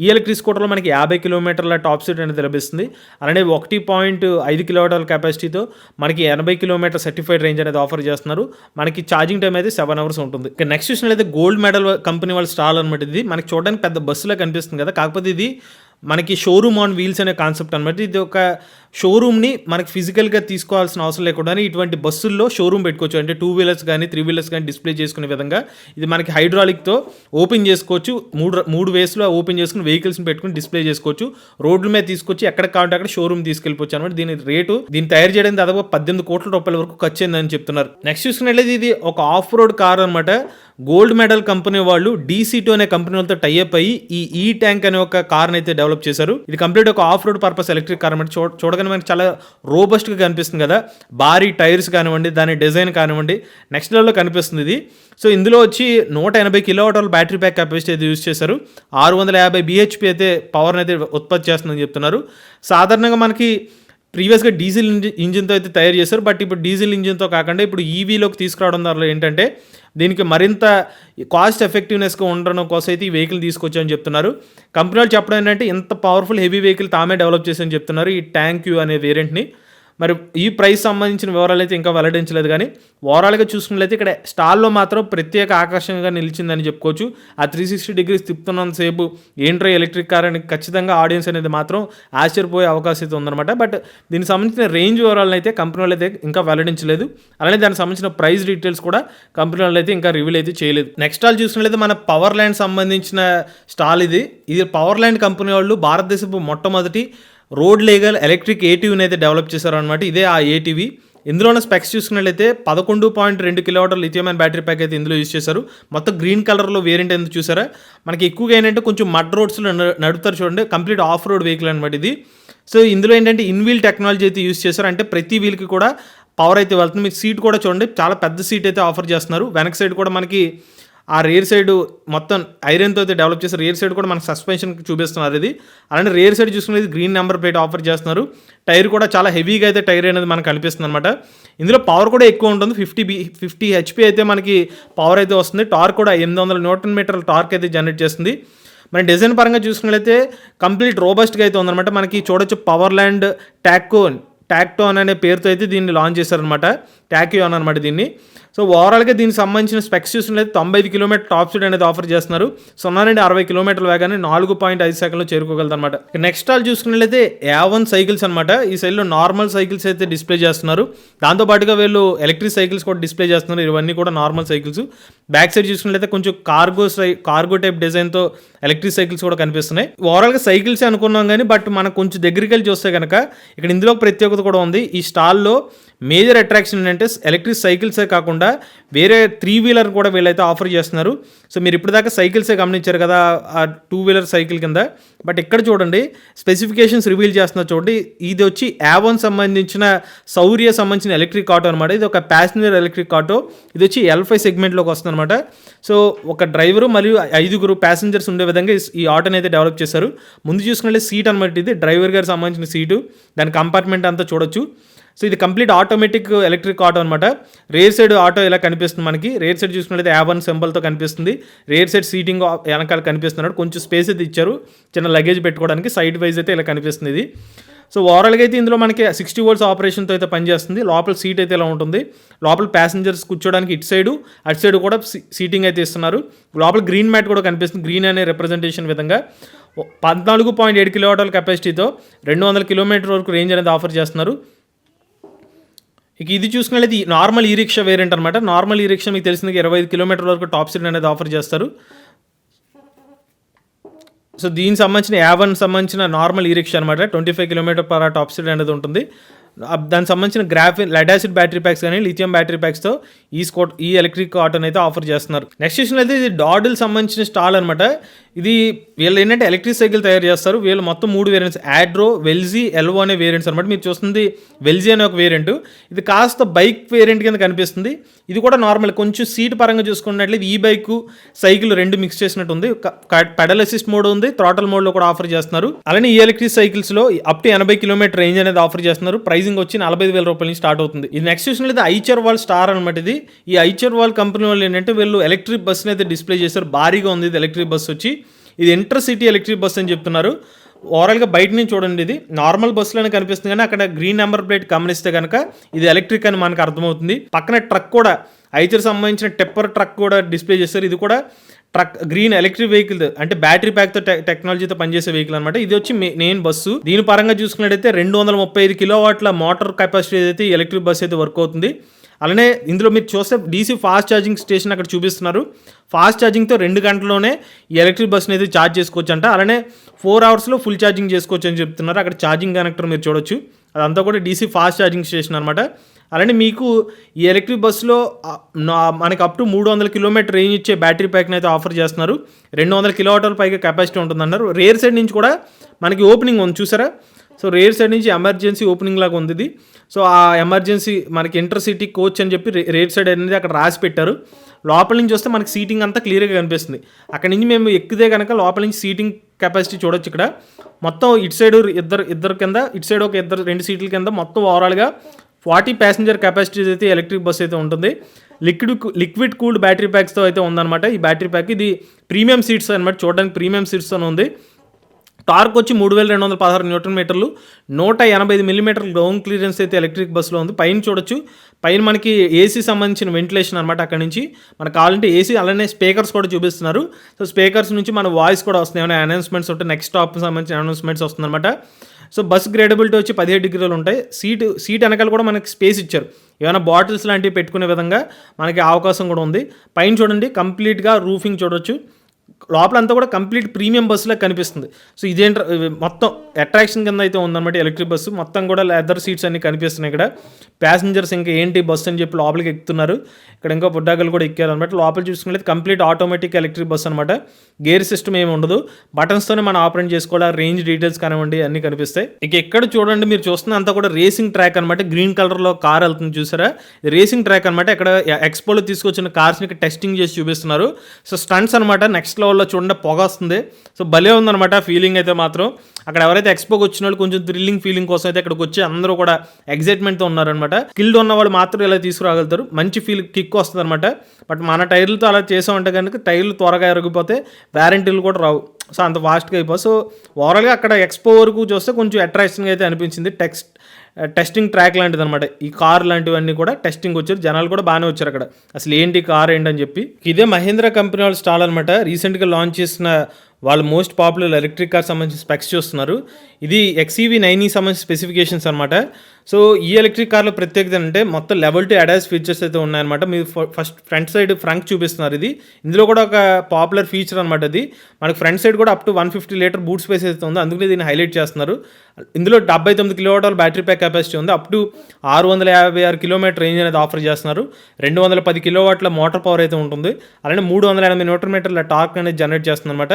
ఈ ఎలక్ట్రిక్ స్కూటర్లో మనకి 50 km టాప్ స్పీడ్ అనేది లభిస్తుంది. అలానే 1.5 kWh కెపాసిటీతో మనకి 80 km సర్టిఫైడ్ రేంజ్ అనేది ఆఫర్ చేస్తున్నారు. మనకి ఛార్జింగ్ టైం అయితే 7 hours ఉంటుంది. ఇక నెక్స్ట్ చూసినట్లయితే గోల్డ్ మెడల్ కంపెనీ వాళ్ళ స్టాల్ అనమాట. ఇది మనకి చూడడానికి పెద్ద బస్సులా కనిపిస్తుంది కదా, కాకపోతే ఇది మనకి షోరూమ్ ఆన్ వీల్స్ అనే కాన్సెప్ట్ అనమాట. ఇది ఒక షోరూమ్ని మనకి ఫిజికల్గా తీసుకోవాల్సిన అవసరం లేకుండా ఇటువంటి బస్సుల్లో షోరూమ్ పెట్టుకోవచ్చు. అంటే 2 వీలర్స్ కానీ 3 వీలర్స్ కానీ డిస్ప్లే చేసుకునే విధంగా ఇది మనకి హైడ్రాలిక్తో ఓపెన్ చేసుకోవచ్చు. మూడు వేస్లో ఓపెన్ చేసుకుని వెహికల్స్ని పెట్టుకుని డిస్ప్లే చేసుకోవచ్చు. రోడ్ల మీద తీసుకొచ్చి ఎక్కడ కావాలంటే అక్కడ షోరూమ్ తీసుకెళ్ళిపోవచ్చు అనమాట. దీన్ని తయారు చేయడానికి దాదాపు 18 కోట్ల రూపాయల వరకు ఖర్చు అయిందని చెప్తున్నారు. నెక్స్ట్ చూసుకున్నట్లయితే ఇది ఒక ఆఫ్ రోడ్ కార్ అనమాట. గోల్డ్ మెడల్ కంపెనీ వాళ్ళు DC2 అనే కంపెనీ వాళ్ళతో టైఅప్ అయ్యి ఈ ట్యాంక్ అనే ఒక కార్ని అయితే డెవలప్ చేశారు. ఇది కంప్లీట్ ఒక of road purpose electric car అనమాట. చూడగానే మనకి చాలా రోబస్ట్గా కనిపిస్తుంది కదా. భారీ టైర్స్ కానివ్వండి, దాని డిజైన్ కానివ్వండి, నెక్స్ట్ లెవెల్లో కనిపిస్తుంది ఇది. సో ఇందులో వచ్చి 180 kWh బ్యాటరీ ప్యాక్ కెపాసిటీ అయితే యూజ్ చేశారు. 650 bhp అయితే పవర్ని అయితే ఉత్పత్తి చేస్తుందని చెప్తున్నారు. సాధారణంగా మనకి ప్రీవియస్గా డీజిల్ ఇంజిన్తో అయితే తయారు చేశారు. బట్ ఇప్పుడు డీజిల్ ఇంజిన్తో కాకుండా ఇప్పుడు ఈవీలోకి తీసుకురావడం ద్వారా ఏంటంటే దీనికి మరింత కాస్ట్ ఎఫెక్టివ్నెస్గా ఉండడం కోసం అయితే ఈ వెహికల్ తీసుకొచ్చామని చెప్తున్నారు. కంపెనీ వాళ్ళు చెప్పడం ఏంటంటే ఇంత పవర్ఫుల్ హెవీ వెహికల్ తామే డెవలప్ చేశారని చెప్తున్నారు ఈ ట్యాంక్ యూ అనే వేరియంట్ని. మరి ఈ ప్రైస్ సంబంధించిన వివరాలు అయితే ఇంకా వెల్లడించలేదు. కానీ ఓవరాల్గా చూసుకున్నట్లయితే ఇక్కడ స్టాల్లో మాత్రం ప్రత్యేక ఆకర్షణగా నిలిచిందని చెప్పుకోవచ్చు. ఆ 360 degrees తిప్పుతున్నంతసేపు ఏంట్రో ఎలక్ట్రిక్ కార్ అని ఖచ్చితంగా ఆడియన్స్ అనేది మాత్రం ఆశ్చర్యపోయే అవకాశం అయితే ఉందన్నమాట. బట్ దీనికి సంబంధించిన రేంజ్ వివరాలను అయితే కంపెనీ వాళ్ళు అయితే ఇంకా వెల్లడించలేదు. అలానే దానికి సంబంధించిన ప్రైస్ డీటెయిల్స్ కూడా కంపెనీ వాళ్ళు అయితే ఇంకా రివీల్ అయితే చేయలేదు. నెక్స్ట్ స్టాల్ చూసుకున్నట్లయితే మన పవర్ ల్యాండ్ సంబంధించిన స్టాల్ ఇది పవర్ ల్యాండ్ కంపెనీ వాళ్ళు భారతదేశపు మొట్టమొదటి రోడ్ లీగల్ ఎలక్ట్రిక్ ATVని అయితే డెవలప్ చేశారు అనమాట. ఇదే ఆ ATV. ఇందులో ఉన్న స్పెక్స్ చూసుకున్నట్లయితే 11.2 kWh lithium and battery pack అయితే ఇందులో యూజ్ చేశారు. మొత్తం గ్రీన్ కలర్లో వేరియంట్ ఎందుకు చూసారా. మనకి ఎక్కువగా ఏంటంటే కొంచెం మడ్ రోడ్స్లో నడుపుతారు చూడండి. కంప్లీట్ ఆఫ్ రోడ్ వెహికల్ అనమాట ఇది. సో ఇందులో ఏంటంటే ఇన్వీల్ టెక్నాలజీ అయితే యూజ్ చేశారు. అంటే ప్రతి వీల్కి కూడా పవర్ అయితే వెళ్తుంది. మీకు సీట్ కూడా చూడండి, చాలా పెద్ద సీట్ అయితే ఆఫర్ చేస్తున్నారు. వెనక సైడ్ కూడా మనకి ఆ రేర్ సైడ్ మొత్తం ఐరన్తో అయితే డెవలప్ చేస్తారు. రేర్ సైడ్ కూడా మనకు సస్పెన్షన్కి చూపిస్తున్నారు ఇది. అలానే రేర్ సైడ్ చూసుకునేది గ్రీన్ నెంబర్ ప్లేట్ ఆఫర్ చేస్తున్నారు. టైర్ కూడా చాలా హెవీగా అయితే టైర్ అనేది మనకు కనిపిస్తుంది అనమాట. ఇందులో పవర్ కూడా ఎక్కువ ఉంటుంది. 50 HP అయితే మనకి పవర్ అయితే వస్తుంది. టార్క్ కూడా 800 Nm టార్క్ అయితే జనరేట్ చేస్తుంది. మన డిజైన్ పరంగా చూసుకున్నట్లయితే కంప్లీట్ రోబస్ట్గా అయితే ఉందన్నమాట. మనకి చూడొచ్చు పవర్ ల్యాండ్ ట్యాక్టోన్ అనే పేరుతో అయితే దీన్ని లాంచ్ చేశారనమాట. ట్యాక్యూన్ అనమాట దీన్ని. సో ఓవరాల్గా దీనికి సంబంధించిన స్పెక్స్ చూసినట్లయితే 95 km టాప్ స్పీడ్ అనేది ఆఫర్ చేస్తున్నారు. 0 నుండి 60 km వేగానే 4.5 సెకండ్లో చేరుకోగలదు అనమాట. నెక్స్ట్ స్టాల్ చూసుకున్నట్లయితే A1 సైకిల్స్ అనమాట. ఈ సైడ్లో నార్మల్ సైకిల్స్ అయితే డిస్ప్లే చేస్తున్నారు. దాంతోపాటుగా వీళ్ళు ఎలక్ట్రిక్ సైకిల్స్ కూడా డిస్ప్లే చేస్తున్నారు. ఇవన్నీ కూడా నార్మల్ సైకిల్స్. బ్యాక్ సైడ్ చూసుకున్నట్లయితే కొంచెం కార్గో టైప్ డిజైన్తో ఎలక్ట్రిక్ సైకిల్స్ కూడా కనిపిస్తున్నాయి. ఓవరాల్గా సైకిల్స్ అనుకున్నాం కానీ బట్ మనకు కొంచెం దగ్గరికి వెళ్ళి చూస్తే కనుక ఇక్కడ ఇందులో ప్రత్యేకత కూడా ఉంది. ఈ స్టాల్లో మేజర్ అట్రాక్షన్ ఏంటంటే ఎలక్ట్రిక్ సైకిల్సే కాకుండా వేరే 3 వీలర్ కూడా వీళ్ళైతే ఆఫర్ చేస్తున్నారు. సో మీరు ఇప్పటిదాకా సైకిల్సే గమనించారు కదా, ఆ 2 వీలర్ సైకిల్ కింద. బట్ ఇక్కడ చూడండి స్పెసిఫికేషన్స్ రివీల్ చేస్తున్నారు చూడండి. ఇది వచ్చి యావన్ సంబంధించిన సంబంధించిన ఎలక్ట్రిక్ ఆటో అనమాట. ఇది ఒక ప్యాసింజర్ ఎలక్ట్రిక్ ఆటో. ఇది వచ్చి L5 సెగ్మెంట్లోకి వస్తుంది అనమాట. సో ఒక డ్రైవరు మరియు 5 ప్యాసింజర్స్ ఉండే విధంగా ఈ ఆటోని అయితే డెవలప్ చేశారు. ముందు చూసుకుంటే సీట్ అనమాట, ఇది డ్రైవర్ గారికి సంబంధించిన సీటు, దాని కంపార్ట్మెంట్ అంతా చూడొచ్చు. సో ఇది కంప్లీట్ ఆటోమేటిక్ ఎలక్ట్రిక్ ఆటో అనమాట. రేర్ సైడ్ ఆటో ఇలా కనిపిస్తుంది మనకి. రేర్ సైడ్ చూసుకున్నట్లయితే యావన్ సింబల్తో కనిపిస్తుంది. రేర్ సైడ్ సీటింగ్ వెనకాల కనిపిస్తున్నాడు. కొంచెం స్పేస్ అయితే ఇచ్చారు చిన్న లగేజ్ పెట్టుకోవడానికి. సైడ్ వైజ్ అయితే ఇలా కనిపిస్తుంది ఇది. సో ఓవరాల్గా అయితే ఇందులో మనకి 60 volts ఆపరేషన్తో అయితే పనిచేస్తుంది. లోపల సీట్ అయితే ఇలా ఉంటుంది. లోపల ప్యాసింజర్స్ కూర్చోడానికి ఇటు సైడు అటు సైడ్ కూడా సీటింగ్ అయితే ఇస్తున్నారు. లోపల గ్రీన్ మ్యాట్ కూడా కనిపిస్తుంది, గ్రీన్ అనే రిప్రజెంటేషన్ విధంగా. 14.7 kWh కెపాసిటీతో 200 km వరకు రేంజ్ అనేది ఆఫర్ చేస్తున్నారు. ఇక ఇది చూసుకున్నట్లయితే నార్మల్ ఈ రిక్షా వేరియంట్ అనమాట. నార్మల్ ఈ రిక్షా మీకు తెలిసింది 25 km వరకు టాప్ స్పీడ్ అనేది ఆఫర్ చేస్తారు. సో దీనికి సంబంధించిన యావన్ సంబంధించిన నార్మల్ ఈ రిక్షా అనమాట. 25 km/h టాప్ స్పీడ్ అనేది ఉంటుంది. దానికి సంబంధించిన లెడ్ యాసిడ్ బ్యాటరీ ప్యాక్స్ కానీ లిథియం బ్యాటరీ ప్యాక్స్తో ఈ ఎలక్ట్రిక్ ఆటోని అయితే ఆఫర్ చేస్తున్నారు. నెక్స్ట్ చూసిన అయితే ఇది డాడిల్ సంబంధించిన స్టాల్ అనమాట. ఇది వీళ్ళు ఏంటంటే ఎలక్ట్రిక్ సైకిల్ తయారు చేస్తారు. వీళ్ళు మొత్తం 3 వేరియంట్స్, యాడ్రో, వెల్జీ, ఎల్వో అనే వేరియంట్స్ అనమాట. మీరు చూస్తుంది వెల్జీ అనే ఒక వేరియంట్. ఇది కాస్త బైక్ వేరియంట్ కింద కనిపిస్తుంది. ఇది కూడా నార్మల్ కొంచెం సీట్ పరంగా చూసుకున్నట్లయితే ఈ బైక్ సైకిల్ 2 మిక్స్ చేసినట్టు ఉంది. పెడల్ అసిస్ట్ మోడ్ ఉంది, థ్రాటల్ మోడ్లో కూడా ఆఫర్ చేస్తున్నారు. అలానే ఈ ఎలక్ట్రిక్ సైకిల్స్లో అప్ టు 80 km రేంజ్ అనేది ఆఫర్ చేస్తున్నారు. ప్రైజింగ్ వచ్చి 45,000 రూపాయల నుంచి స్టార్ట్ అవుతుంది. ఇది నెక్స్ట్ చూసినట్లయితే ఐచర్వాల్ స్టార్ అనమాట. ఇది ఈ ఐచర్వాల్ కంపెనీ వాళ్ళు ఏంటంటే వీళ్ళు ఎలక్ట్రిక్ బస్ని అయితే డిస్ప్లే చేశారు. భారీగా ఉంది ఇది ఎలక్ట్రిక్ బస్ వచ్చి. ఇది ఇంటర్సిటీ ఎలక్ట్రిక్ బస్ అని చెప్తున్నారు. ఓవరాల్గా బయట నుంచి చూడండి ఇది నార్మల్ బస్సులోనే కనిపిస్తుంది, కానీ అక్కడ గ్రీన్ నెంబర్ ప్లేట్ గమనిస్తే కనుక ఇది ఎలక్ట్రిక్ అని మనకు అర్థమవుతుంది. పక్కన ట్రక్ కూడా ఐచర్ సంబంధించిన టెప్పర్ ట్రక్ కూడా డిస్ప్లే చేస్తారు. ఇది కూడా ట్రక్ గ్రీన్ ఎలక్ట్రిక్ వెహికల్ అంటే బ్యాటరీ ప్యాక్తో టెక్నాలజీతో పనిచేసే వెహికల్ అనమాట. ఇది వచ్చి మెయిన్ బస్సు. దీని పరంగా చూసుకున్నట్టయితే 235 kW మోటార్ కెపాసిటీ అయితే ఎలక్ట్రిక్ బస్ అయితే వర్క్ అవుతుంది. అలానే ఇందులో మీరు చూస్తే డీసీ ఫాస్ట్ ఛార్జింగ్ స్టేషన్ అక్కడ చూపిస్తున్నారు. ఫాస్ట్ ఛార్జింగ్తో 2 గంటల్లోనే ఈ ఎలక్ట్రిక్ బస్ని అయితే ఛార్జ్ చేసుకోవచ్చు అంట. అలానే 4 అవర్స్లో ఫుల్ ఛార్జింగ్ చేసుకోవచ్చు అని చెప్తున్నారు. అక్కడ ఛార్జింగ్ కనెక్టర్ మీరు చూడొచ్చు. అదంతా కూడా డీసీ ఫాస్ట్ ఛార్జింగ్ స్టేషన్ అనమాట. అలానే మీకు ఈ ఎలక్ట్రిక్ బస్సులో మనకి అప్ టు 300 km రేంజ్ ఇచ్చే బ్యాటరీ ప్యాక్ని అయితే ఆఫర్ చేస్తున్నారు. 200 kWh పైగా కెపాసిటీ ఉంటుందన్నారు. రేర్ సైడ్ నుంచి కూడా మనకి ఓపెనింగ్ ఉంది చూసారా. సో రేర్ సైడ్ నుంచి ఎమర్జెన్సీ ఓపెనింగ్ లాగా ఉంది ఇది. సో ఆ ఎమర్జెన్సీ మనకి ఇంటర్సిటీ కోచ్ అని చెప్పి రేర్ సైడ్ అనేది అక్కడ రాసి పెట్టారు. లోపల నుంచి వస్తే మనకి సీటింగ్ అంతా క్లియర్గా కనిపిస్తుంది. అక్కడ నుంచి మేము ఎక్కితే కనుక లోపల నుంచి సీటింగ్ కెపాసిటీ చూడొచ్చు. ఇక్కడ మొత్తం ఇటు సైడ్ ఇద్దరు కింద, ఇటు సైడ్ ఒక 2 సీట్ల కింద మొత్తం ఓవరాల్గా 40 ప్యాసింజర్ కెపాసిటీ అయితే ఎలక్ట్రిక్ బస్ అయితే ఉంటుంది. లిక్విడ్ కూల్డ్ బ్యాటరీ ప్యాక్స్తో అయితే ఉందన్నమాట ఈ బ్యాటరీ ప్యాక్. ఇది ప్రీమియం సీట్స్ అనమాట, చూడడానికి ప్రీమియం సీట్స్తో ఉంది. టార్క్ వచ్చి 3216 Nm, 185 mm గ్రౌండ్ క్లియరెన్స్ అయితే ఎలక్ట్రిక్ బస్సులో ఉంది. పైన చూడొచ్చు, పైన మనకి ఏసీ సంబంధించిన వెంటిలేషన్ అనమాట. అక్కడ నుంచి మనకు కావాలంటే ఏసీ, అలానే స్పీకర్స్ కూడా చూపిస్తున్నారు. సో స్పీకర్స్ నుంచి మన వాయిస్ కూడా వస్తున్నాయి, ఏమైనా అనౌన్స్మెంట్స్ ఉంటే నెక్స్ట్ స్టాప్ సంబంధించిన అనౌన్స్మెంట్స్ వస్తుందన్నమాట. సో బస్ గ్రేడబిలిటీ వచ్చి 17 degrees ఉంటాయి. సీట్ వెనకాల కూడా మనకి స్పేస్ ఇచ్చారు, ఏమైనా బాటిల్స్ లాంటివి పెట్టుకునే విధంగా మనకి అవకాశం కూడా ఉంది. పైన చూడండి కంప్లీట్గా రూఫింగ్ చూడొచ్చు. లోపలంతా కూడా కంప్లీట్ ప్రీమియం బస్సులా కనిపిస్తుంది. సో ఇదేంట మొత్తం అట్రాక్షన్ కింద అయితే ఉందన్నమాట ఎలక్ట్రిక్ బస్సు. మొత్తం కూడా లెదర్ సీట్స్ అన్ని కనిపిస్తున్నాయి. ఇక్కడ ప్యాసింజర్స్ ఇంకా ఏంటి బస్సు అని చెప్పి లోపలికి ఎక్కుతున్నారు. ఇక్కడ ఇంకా బుడ్డాగలు కూడా ఎక్కారనమాట. లోపల చూసుకున్నట్లయితే కంప్లీట్ ఆటోమేటిక్ ఎలక్ట్రిక్ బస్ అనమాట. గేర్ సిస్టమ్ ఏమి ఉండదు, బటన్స్తోనే మనం ఆపరేట్ చేసుకోవాలి. రేంజ్ డీటెయిల్స్ కానివ్వండి అన్నీ కనిపిస్తాయి. ఇక ఎక్కడ చూడండి మీరు చూస్తున్న అంతా కూడా రేసింగ్ ట్రాక్ అనమాట. గ్రీన్ కలర్లో కార్ వెళ్తుంది చూసారా, రేసింగ్ ట్రాక్ అనమాట. ఇక్కడ ఎక్స్పోలో తీసుకొచ్చిన కార్స్ని టెస్టింగ్ చేసి చూపిస్తున్నారు. సో స్టంట్స్ అనమాట. నెక్స్ట్ లెవెల్లో చూడండి పొగ వస్తుంది. సో భలే ఉందన్నమాట ఫీలింగ్ అయితే మాత్రం. అక్కడ ఎవరైతే ఎక్స్పోకి వచ్చిన వాళ్ళు కొంచెం థ్రిల్లింగ్ ఫీలింగ్ కోసం అయితే ఇక్కడికి వచ్చి అందరూ కూడా ఎగ్జైట్మెంట్తో ఉన్నారనమాట. స్కిల్డ్ ఉన్న వాళ్ళు మాత్రం ఇలా తీసుకురాగలుగుతారు. మంచి కిక్ వస్తుంది అనమాట. బట్ మన టైర్లతో అలా చేసామంటే కనుక టైర్లు త్వరగా ఎరిగిపోతే వారంటీలు కూడా రావు. సో అంత ఫాస్ట్గా అయిపోయి. సో ఓవరాల్గా అక్కడ ఎక్స్పో వరకు చూస్తే కొంచెం అట్రాక్షన్గా అయితే అనిపించింది. టెస్టింగ్ ట్రాక్ లాంటిది అనమాట. ఈ కార్ లాంటివన్నీ కూడా టెస్టింగ్ వచ్చారు. జనాలు కూడా బాగానే వచ్చారు అక్కడ, అసలు ఏంటి కార్ ఏంటని చెప్పి. ఇదే మహేంద్ర కంపెనీ వాళ్ళ స్టాల్ అనమాట. రీసెంట్గా లాంచ్ చేసిన వాళ్ళు మోస్ట్ పాపులర్ ఎలక్ట్రిక్ కార్ సంబంధించిన స్పెక్స్ చూస్తున్నారు. ఇది XEV 9e సంబంధించిన స్పెసిఫికేషన్స్ అనమాట. సో ఈ ఎలక్ట్రిక్ కార్లో ప్రత్యేకత అంటే మొత్తం లెవెల్ టు అడాస్ ఫీచర్స్ అయితే ఉన్నాయన్నమాట. మీరు ఫస్ట్ ఫ్రంట్ సైడ్ ఫ్రంక్ చూపిస్తున్నారు. ఇందులో కూడా ఒక పాపులర్ ఫీచర్ అనమాట. ఇది మనకు ఫ్రంట్ సైడ్ కూడా up to 150 litre boot space అయితే ఉంది, అందుకని దీన్ని హైలైట్ చేస్తున్నారు. ఇందులో 79 కిలోవాట్ల బ్యాటరీ ప్యాక్ కెపాసిటీ ఉంది, అప్ టు 656 కిలోమీటర్ రేంజ్ అనేది ఆఫర్ చేస్తున్నారు. 210 కిలోవాట్ల మోటార్ పవర్ అయితే ఉంటుంది, అలానే 380 న్యూటన్ మీటర్ల టార్క్ అనేది జనరేట్ చేస్తుంది అనమాట.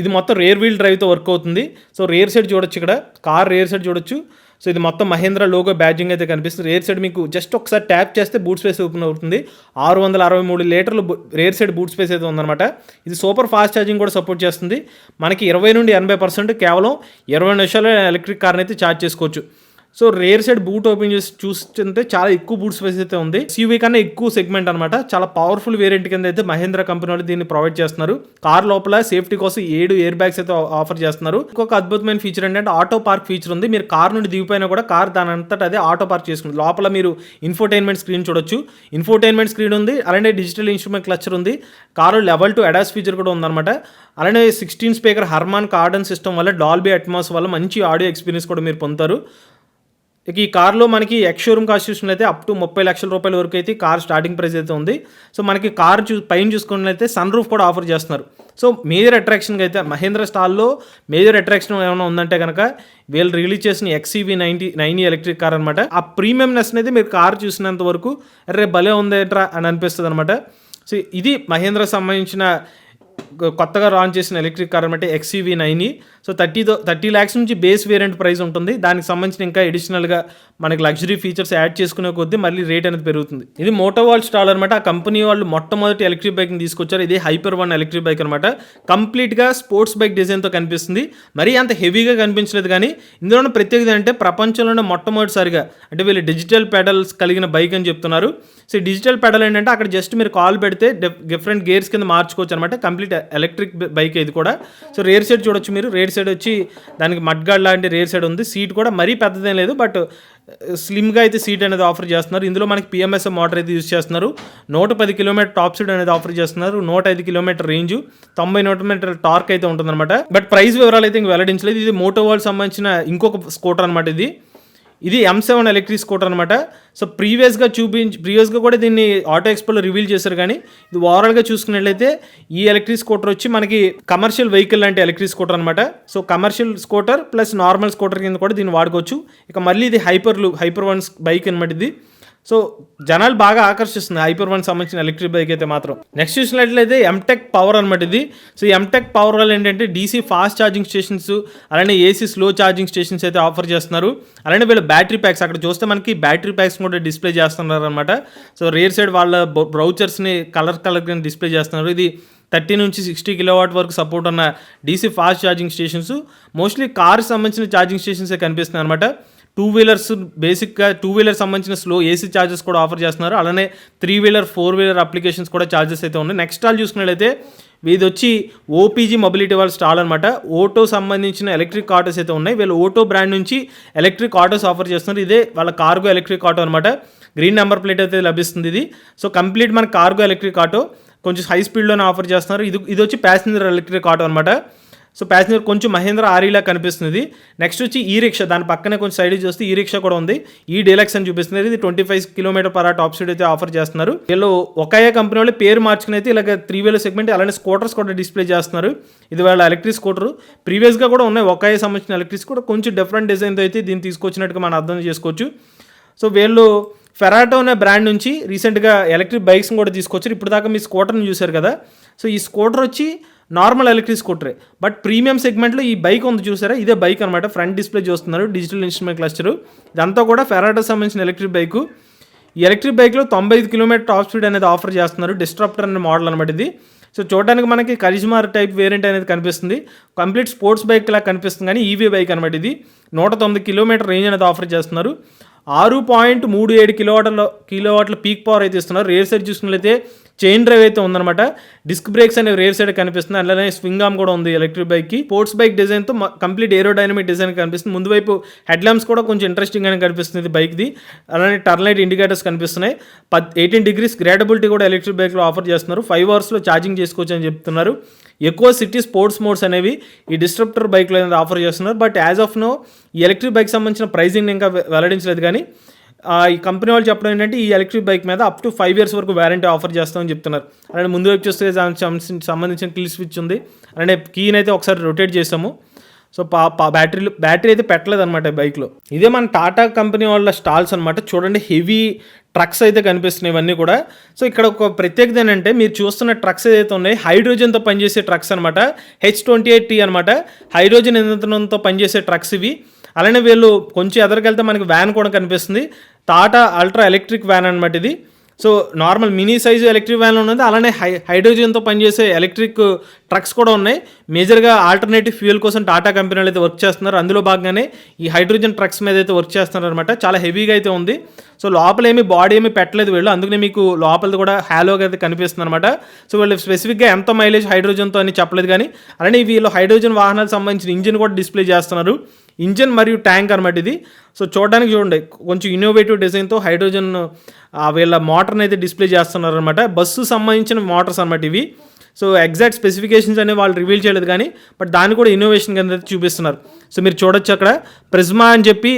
ఇది మొత్తం రేర్ వీల్ డ్రైవ్తో వర్క్ అవుతుంది. సో రేర్ సైడ్ చూడొచ్చు, ఇక్కడ కార్ రేర్ సైడ్ చూడొచ్చు. సో ఇది మొత్తం మహేంద్ర లోగో బ్యాడ్జింగ్ అయితే కనిపిస్తుంది. రేర్ సైడ్ మీకు జస్ట్ ఒకసారి ట్యాప్ చేస్తే బూట్ స్పేస్ ఓపెన్ అవుతుంది. 663 లీటర్లు రేర్ సైడ్ బూట్ స్పేస్ అయితే ఉందన్నమాట. ఇది సూపర్ ఫాస్ట్ ఛార్జింగ్ కూడా సపోర్ట్ చేస్తుంది. మనకి 20 నుండి 80% కేవలం 20 నిమిషాలు ఎలక్ట్రిక్ కార్ని అయితే ఛార్జ్ చేసుకోవచ్చు. So rare side boot open చేసి చూస్తుంటే చాలా ఎక్కువ బూట్ స్పేస్ అయితే ఉంది. ఎస్యూవీ కన్నా ఎక్కువ సెగ్మెంట్ అనమాట. చాలా పవర్ఫుల్ వేరియంట్ కింద అయితే మహేంద్ర కంపెనీ వాళ్ళు దీన్ని ప్రొవైడ్ చేస్తున్నారు. కార్ లోపల సేఫ్టీ కోసం 7 ఎయిర్ బ్యాగ్స్ అయితే ఆఫర్ చేస్తున్నారు. ఇంకొక అద్భుతమైన ఫీచర్ ఏంటంటే ఆటో పార్క్ ఫీచర్ ఉంది. మీరు కార్ నుండి దిగిపోయినా కూడా కార్ దాని అంతటా అదే ఆటో పార్క్ చేసుకుంటుంది. లోపల మీరు ఇన్ఫోటైన్మెంట్ స్క్రీన్ చూడొచ్చు. ఇన్ఫోటైన్మెంట్ స్క్రీన్ ఉంది, అలానే డిజిటల్ ఇన్స్ట్రుమెంట్ క్లచర్ ఉంది. Car level to ADAS feature కూడా ఉందన్నమాట. అలానే 16 స్పీకర్ హర్మాన్ కార్డన్ సిస్టమ్ వల్ల డాల్బీ అట్మాస్ వల్ల మంచి ఆడియో ఎక్స్పీరియన్స్ కూడా మీరు పొందుతారు. ఇక ఈ కార్లో మనకి ఎక్స్ షోరూమ్ కాస్ట్ చూసినట్లయితే అప్ టు 30 లక్షల రూపాయల వరకు అయితే కార్ స్టార్టింగ్ ప్రైస్ అయితే ఉంది. సో మనకి కార్ పైన చూసుకున్నట్లయితే సన్ రూఫ్ కూడా ఆఫర్ చేస్తున్నారు. సో మేజర్ అట్రాక్షన్కి అయితే మహేంద్ర స్టాల్లో మేజర్ అట్రాక్షన్ ఏమైనా ఉందంటే కనుక వీళ్ళు రిలీజ్ చేసిన XEV90 ఎలక్ట్రిక్ కార్ అనమాట. ఆ ప్రీమియంనెస్ అనేది మీరు కార్ చూసినంత వరకు అరే భలే ఉందేట్రా అని అనిపిస్తుంది అనమాట. సో ఇది మహేంద్ర సంబంధించిన కొత్తగా లాంచ్ చేసిన ఎలక్ట్రిక్ కార్ అంటే XEV90. సో 30 lakhs నుంచి బేస్ వేరియంట్ ప్రైస్ ఉంటుంది. దానికి సంబంధించిన ఇంకా అడిషనల్గా మనకి లగ్జరీ ఫీచర్స్ యాడ్ చేసుకునే కొద్దీ మళ్ళీ రేట్ అనేది పెరుగుతుంది. ఇది మోటోవాల్డ్ స్టాల్ అనమాట. ఆ కంపెనీ వాళ్ళు మొట్టమొదటి ఎలక్ట్రిక్ బైక్ని తీసుకొచ్చారు. ఇది హైపర్ వన్ ఎలక్ట్రిక్ బైక్ అనమాట. కంప్లీట్గా స్పోర్ట్స్ బైక్ డిజైన్తో కనిపిస్తుంది. మరీ అంత హెవీగా కనిపించలేదు, కానీ ఇందులో ఉన్న ప్రత్యేకత అంటే ప్రపంచంలోనే మొట్టమొదటిసారిగా అంటే వీళ్ళు డిజిటల్ పెడల్స్ కలిగిన బైక్ అని చెప్తున్నారు. సో డిజిటల్ పెడల్ ఏంటంటే అక్కడ జస్ట్ మీరు కాల్ పెడితే డిఫరెంట్ గేర్స్ కింద మార్చుకోవచ్చు అనమాట. కంప్లీట్ ఎలక్ట్రిక్ బైక్ ఇది కూడా. సో రేర్ సైడ్ చూడొచ్చు మీరు. రేర్ సైడ్ వచ్చి దానికి మడ్గార్డ్ లాంటి రేర్ సైడ్ ఉంది. సీట్ కూడా మరీ పెద్దదేం లేదు, బట్ స్లిమ్గా అయితే సీట్ అనేది ఆఫర్ చేస్తున్నారు. ఇందులో మనకి PMSM మోటార్ అయితే యూజ్ చేస్తున్నారు. 110 కిలోమీటర్ టాప్ స్పీడ్ అనేది ఆఫర్ చేస్తున్నారు. 105 kilometre range, 90 newton metre torque అయితే ఉంటుందన్నమాట. బట్ ప్రైస్ వివరాలు అయితే ఇంక వెల్లడించలేదు. ఇది మోటోవాల్డ్ సంబంధించిన ఇంకొక స్కూటర్ అనమాట. ఇది M7 ఎలక్ట్రిక్ స్కూటర్ అనమాట. సో ప్రీవియస్గా కూడా దీన్ని ఆటో ఎక్స్పోలో రివీల్ చేశారు, కానీ ఇది ఓవరాల్గా చూసుకున్నట్లయితే ఈ ఎలక్ట్రిక్ స్కూటర్ వచ్చి మనకి కమర్షియల్ వెహికల్ అంటే ఎలక్ట్రిక్ స్కూటర్ అనమాట. So commercial scooter plus normal scooter కింద కూడా దీన్ని వాడుకోవచ్చు. ఇక మళ్ళీ ఇది హైపర్ వన్ బైక్ అనమాట ఇది. సో జనాలు బాగా ఆకర్షిస్తుంది హైపర్ వన్ సంబంధించిన ఎలక్ట్రిక్ బైక్ అయితే మాత్రం. నెక్స్ట్ చూసినట్లయితే ఎంటెక్ పవర్ అనమాట ఇది. సో ఎంటెక్ పవర్ వల్ల ఏంటంటే DC ఫాస్ట్ ఛార్జింగ్ స్టేషన్స్, అలానే AC స్లో ఛార్జింగ్ స్టేషన్స్ అయితే ఆఫర్ చేస్తున్నారు. అలానే వీళ్ళు బ్యాటరీ ప్యాక్స్ అక్కడ చూస్తే మనకి బ్యాటరీ ప్యాక్స్ కూడా డిస్ప్లే చేస్తున్నారు అనమాట. సో రేర్ సైడ్ వాళ్ళ బ్రౌచర్స్ని కలర్ డిస్ప్లే చేస్తున్నారు. ఇది 30 నుంచి 60 కిలోవాట్ వరకు సపోర్ట్ ఉన్న DC fast charging stations. Mostly car సంబంధించిన ఛార్జింగ్ స్టేషన్సే కనిపిస్తున్నాయి అనమాట. 2 వీలర్స్ బేసిక్గా 2 వీలర్ సంబంధించిన స్లో AC ఛార్జెస్ కూడా ఆఫర్ చేస్తున్నారు. అలానే 3 వీలర్ 4 వీలర్ అప్లికేషన్స్ కూడా ఛార్జెస్ అయితే ఉన్నాయి. నెక్స్ట్ స్టాల్ చూసుకున్నట్లయితే ఇది వచ్చి OPG మొబిలిటీ వాళ్ళ స్టాల్ అనమాట. ఓటో సంబంధించిన ఎలక్ట్రిక్ ఆటోస్ అయితే ఉన్నాయి. వీళ్ళు ఓటో బ్రాండ్ నుంచి ఎలక్ట్రిక్ ఆటోస్ ఆఫర్ చేస్తున్నారు. ఇదే వాళ్ళ కార్గో ఎలక్ట్రిక్ ఆటో అనమాట. గ్రీన్ నెంబర్ ప్లేట్ అయితే లభిస్తుంది ఇది. సో కంప్లీట్ మన కార్గో ఎలక్ట్రిక్ ఆటో కొంచెం హై స్పీడ్లోనే ఆఫర్ చేస్తున్నారు. ఇది వచ్చి ప్యాసింజర్ ఎలక్ట్రిక్ ఆటో అనమాట. సో ప్యాసింజర్ కొంచెం మహేంద్ర ఆరీలా కనిపిస్తుంది. నెక్స్ట్ వచ్చి ఈ రిక్షా, దాని పక్కనే కొంచెం సైడ్ చూస్తే ఈ రిక్షా కూడా ఉంది. ఈ డీలక్స్ అని చూపిస్తుంది. ఇది 25 km/h టాప్ స్పీడ్ అయితే ఆఫర్ చేస్తున్నారు. వీళ్ళు ఒకే కంపెనీ వాళ్ళు పేరు మార్చుకుని అయితే ఇలాగ 3 వీలర్ సెగ్మెంట్ అలానే స్కూటర్స్ కూడా డిస్ప్లే చేస్తున్నారు. ఇది వాళ్ళ ఎలక్ట్రిక్ స్కూటర్. ప్రీవియస్గా కూడా ఉన్నాయి ఒకే సంబంధించిన ఎలక్ట్రిక్ స్కూటర్. కొంచెం డిఫరెంట్ డిజైన్తో అయితే దీన్ని తీసుకొచ్చినట్టుగా మనం అర్థం చేసుకోవచ్చు. సో వీళ్ళు ఫెరాటో అనే బ్రాండ్ నుంచి రీసెంట్గా ఎలక్ట్రిక్ బైక్స్ కూడా తీసుకొచ్చారు. ఇప్పుడు దాకా మీ స్కూటర్ని చూశారు కదా. సో ఈ స్కూటర్ వచ్చి నార్మల్ ఎలక్ట్రిక్ స్కూటరే, బట్ ప్రీమియం సెగ్మెంట్లో ఈ బైక్ ఉంది చూసారా, ఇదే బైక్ అనమాట. ఫ్రంట్ డిస్ప్లే చూస్తున్నారు, డిజిటల్ ఇన్స్ట్రుమెంట్ క్లస్టర్. ఇదంతా కూడా ఫెరాటో సంబంధించిన ఎలక్ట్రిక్ బైకు. ఈ ఎలక్ట్రిక్ బైక్లో 95 km టాప్ స్పీడ్ అనేది ఆఫర్ చేస్తున్నారు. డిస్ట్రప్టర్ అనే మోడల్ అనమాట ఇది. సో చూడడానికి మనకి కరిజ్మా టైప్ వేరియంట్ అనేది కనిపిస్తుంది. కంప్లీట్ స్పోర్ట్స్ బైక్ లా కనిపిస్తుంది, కానీ EV బైక్ అనమాట ఇది. 109 km రేంజ్ అనేది ఆఫర్ చేస్తున్నారు. 6.37 కిలోవాట్ల పీక్ పవర్ అయితే ఇస్తున్నారు. రేర్ సైడ్ చూసుకున్నట్లయితే చైన్ డ్రైవ్ అయితే ఉందన్నమాట. డిస్క్ బ్రేక్స్ అనేవి రేర్ సైడ్ కనిపిస్తుంది. అలానే స్వింగ్ ఆర్మ్ కూడా ఉంది ఎలక్ట్రిక్ బైక్కి. స్పోర్ట్స్ బైక్ డిజైన్తో కంప్లీట్ ఏరోడైనమిక్ డిజైన్ కనిపిస్తుంది. ముందు వైపు హెడ్ ల్యాంప్స్ కూడా కొంచెం ఇంట్రెస్టింగ్గానే కనిపిస్తుంది బైక్ది. అలానే టర్న్ లైట్ ఇండికేటర్స్ కనిపిస్తున్నాయి. 18 degrees గ్రేడబిలిటీ కూడా ఎలక్ట్రిక్ బైక్లో ఆఫర్ చేస్తున్నారు. 5 hours ఛార్జింగ్ చేసుకోవచ్చు అని చెప్తున్నారు. ఎక్కువ సిటీ స్పోర్ట్స్ మోడ్స్ అనేవి ఈ డిస్ట్రప్టర్ బైక్లో అనేది ఆఫర్ చేస్తున్నారు. బట్ యాజ్ ఆఫ్ నో ఈ ఎలక్ట్రిక్ బైక్ సంబంధించిన ప్రైజింగ్ ఇంకా వెల్లడించలేదు. కానీ ఈ కంపెనీ వాళ్ళు చెప్పడం ఏంటంటే ఈ ఎలక్ట్రిక్ బైక్ మీద అప్ టు 5 years వరకు వారంటీ ఆఫర్ చేస్తామని చెప్తున్నారు. అలానే ముందు వైపు చూస్తే దానికి సంబంధించిన కిల్ స్విచ్ ఉంది. అలానే కీని అయితే ఒకసారి రొటేట్ చేసాము. సో బ్యాటరీ అయితే పెట్టలేదు అనమాట బైక్లో. ఇదే మన టాటా కంపెనీ వాళ్ళ స్టాల్స్ అనమాట. చూడండి, హెవీ ట్రక్స్ అయితే కనిపిస్తున్నాయి ఇవన్నీ కూడా. సో ఇక్కడ ఒక ప్రత్యేకత ఏంటంటే మీరు చూస్తున్న ట్రక్స్ ఏదైతే ఉన్నాయి హైడ్రోజన్తో పనిచేసే ట్రక్స్ అనమాట. H28T అనమాట. హైడ్రోజన్ ఇంధనంతో పనిచేసే ట్రక్స్ ఇవి. అలానే వీళ్ళు కొంచెం ఎదరికెళ్తే మనకి వ్యాన్ కూడా కనిపిస్తుంది. టాటా అల్ట్రా ఎలక్ట్రిక్ వ్యాన్ అనమాట ఇది. So normal mini size electric van ఉన్నది. అలానే హైడ్రోజన్తో పనిచేసే ఎలక్ట్రిక్ ట్రక్స్ కూడా ఉన్నాయి. మేజర్గా ఆల్టర్నేటివ్ ఫ్యూయల్ కోసం టాటా కంపెనీలు అయితే వర్క్ చేస్తున్నారు. అందులో భాగంగానే ఈ హైడ్రోజన్ ట్రక్స్ మీద అయితే వర్క్ చేస్తున్నారు అనమాట. చాలా హెవీగా అయితే ఉంది. సో లోపల ఏమి బాడీ ఏమి పెట్టలేదు వీళ్ళు, అందుకనే మీకు లోపలది కూడా హ్యాలోగా అయితే కనిపిస్తుంది అనమాట. సో వీళ్ళు స్పెసిఫిక్గా ఎంత మైలేజ్ హైడ్రోజన్తో అని చెప్పలేదు. కానీ అలానే వీళ్ళు హైడ్రోజన్ వాహనాలకు సంబంధించిన ఇంజిన్ కూడా డిస్ప్లే చేస్తున్నారు. ఇంజిన్ మరియు ట్యాంక్ అనమాట ఇది. సో చూడడానికి చూడండి కొంచెం ఇన్నోవేటివ్ డిజైన్తో హైడ్రోజన్ వీళ్ళ మోటార్ని అయితే డిస్ప్లే చేస్తున్నారు అనమాట. బస్సు సంబంధించిన మోటార్స్ అనమాట ఇవి. సో ఎగ్జాక్ట్ స్పెసిఫికేషన్స్ అనేవి వాళ్ళు రివీల్ చేయలేదు కానీ బట్ దాన్ని కూడా ఇన్నోవేషన్ కింద చూపిస్తున్నారు. సో మీరు చూడొచ్చు అక్కడ ప్రిజ్మా అని చెప్పి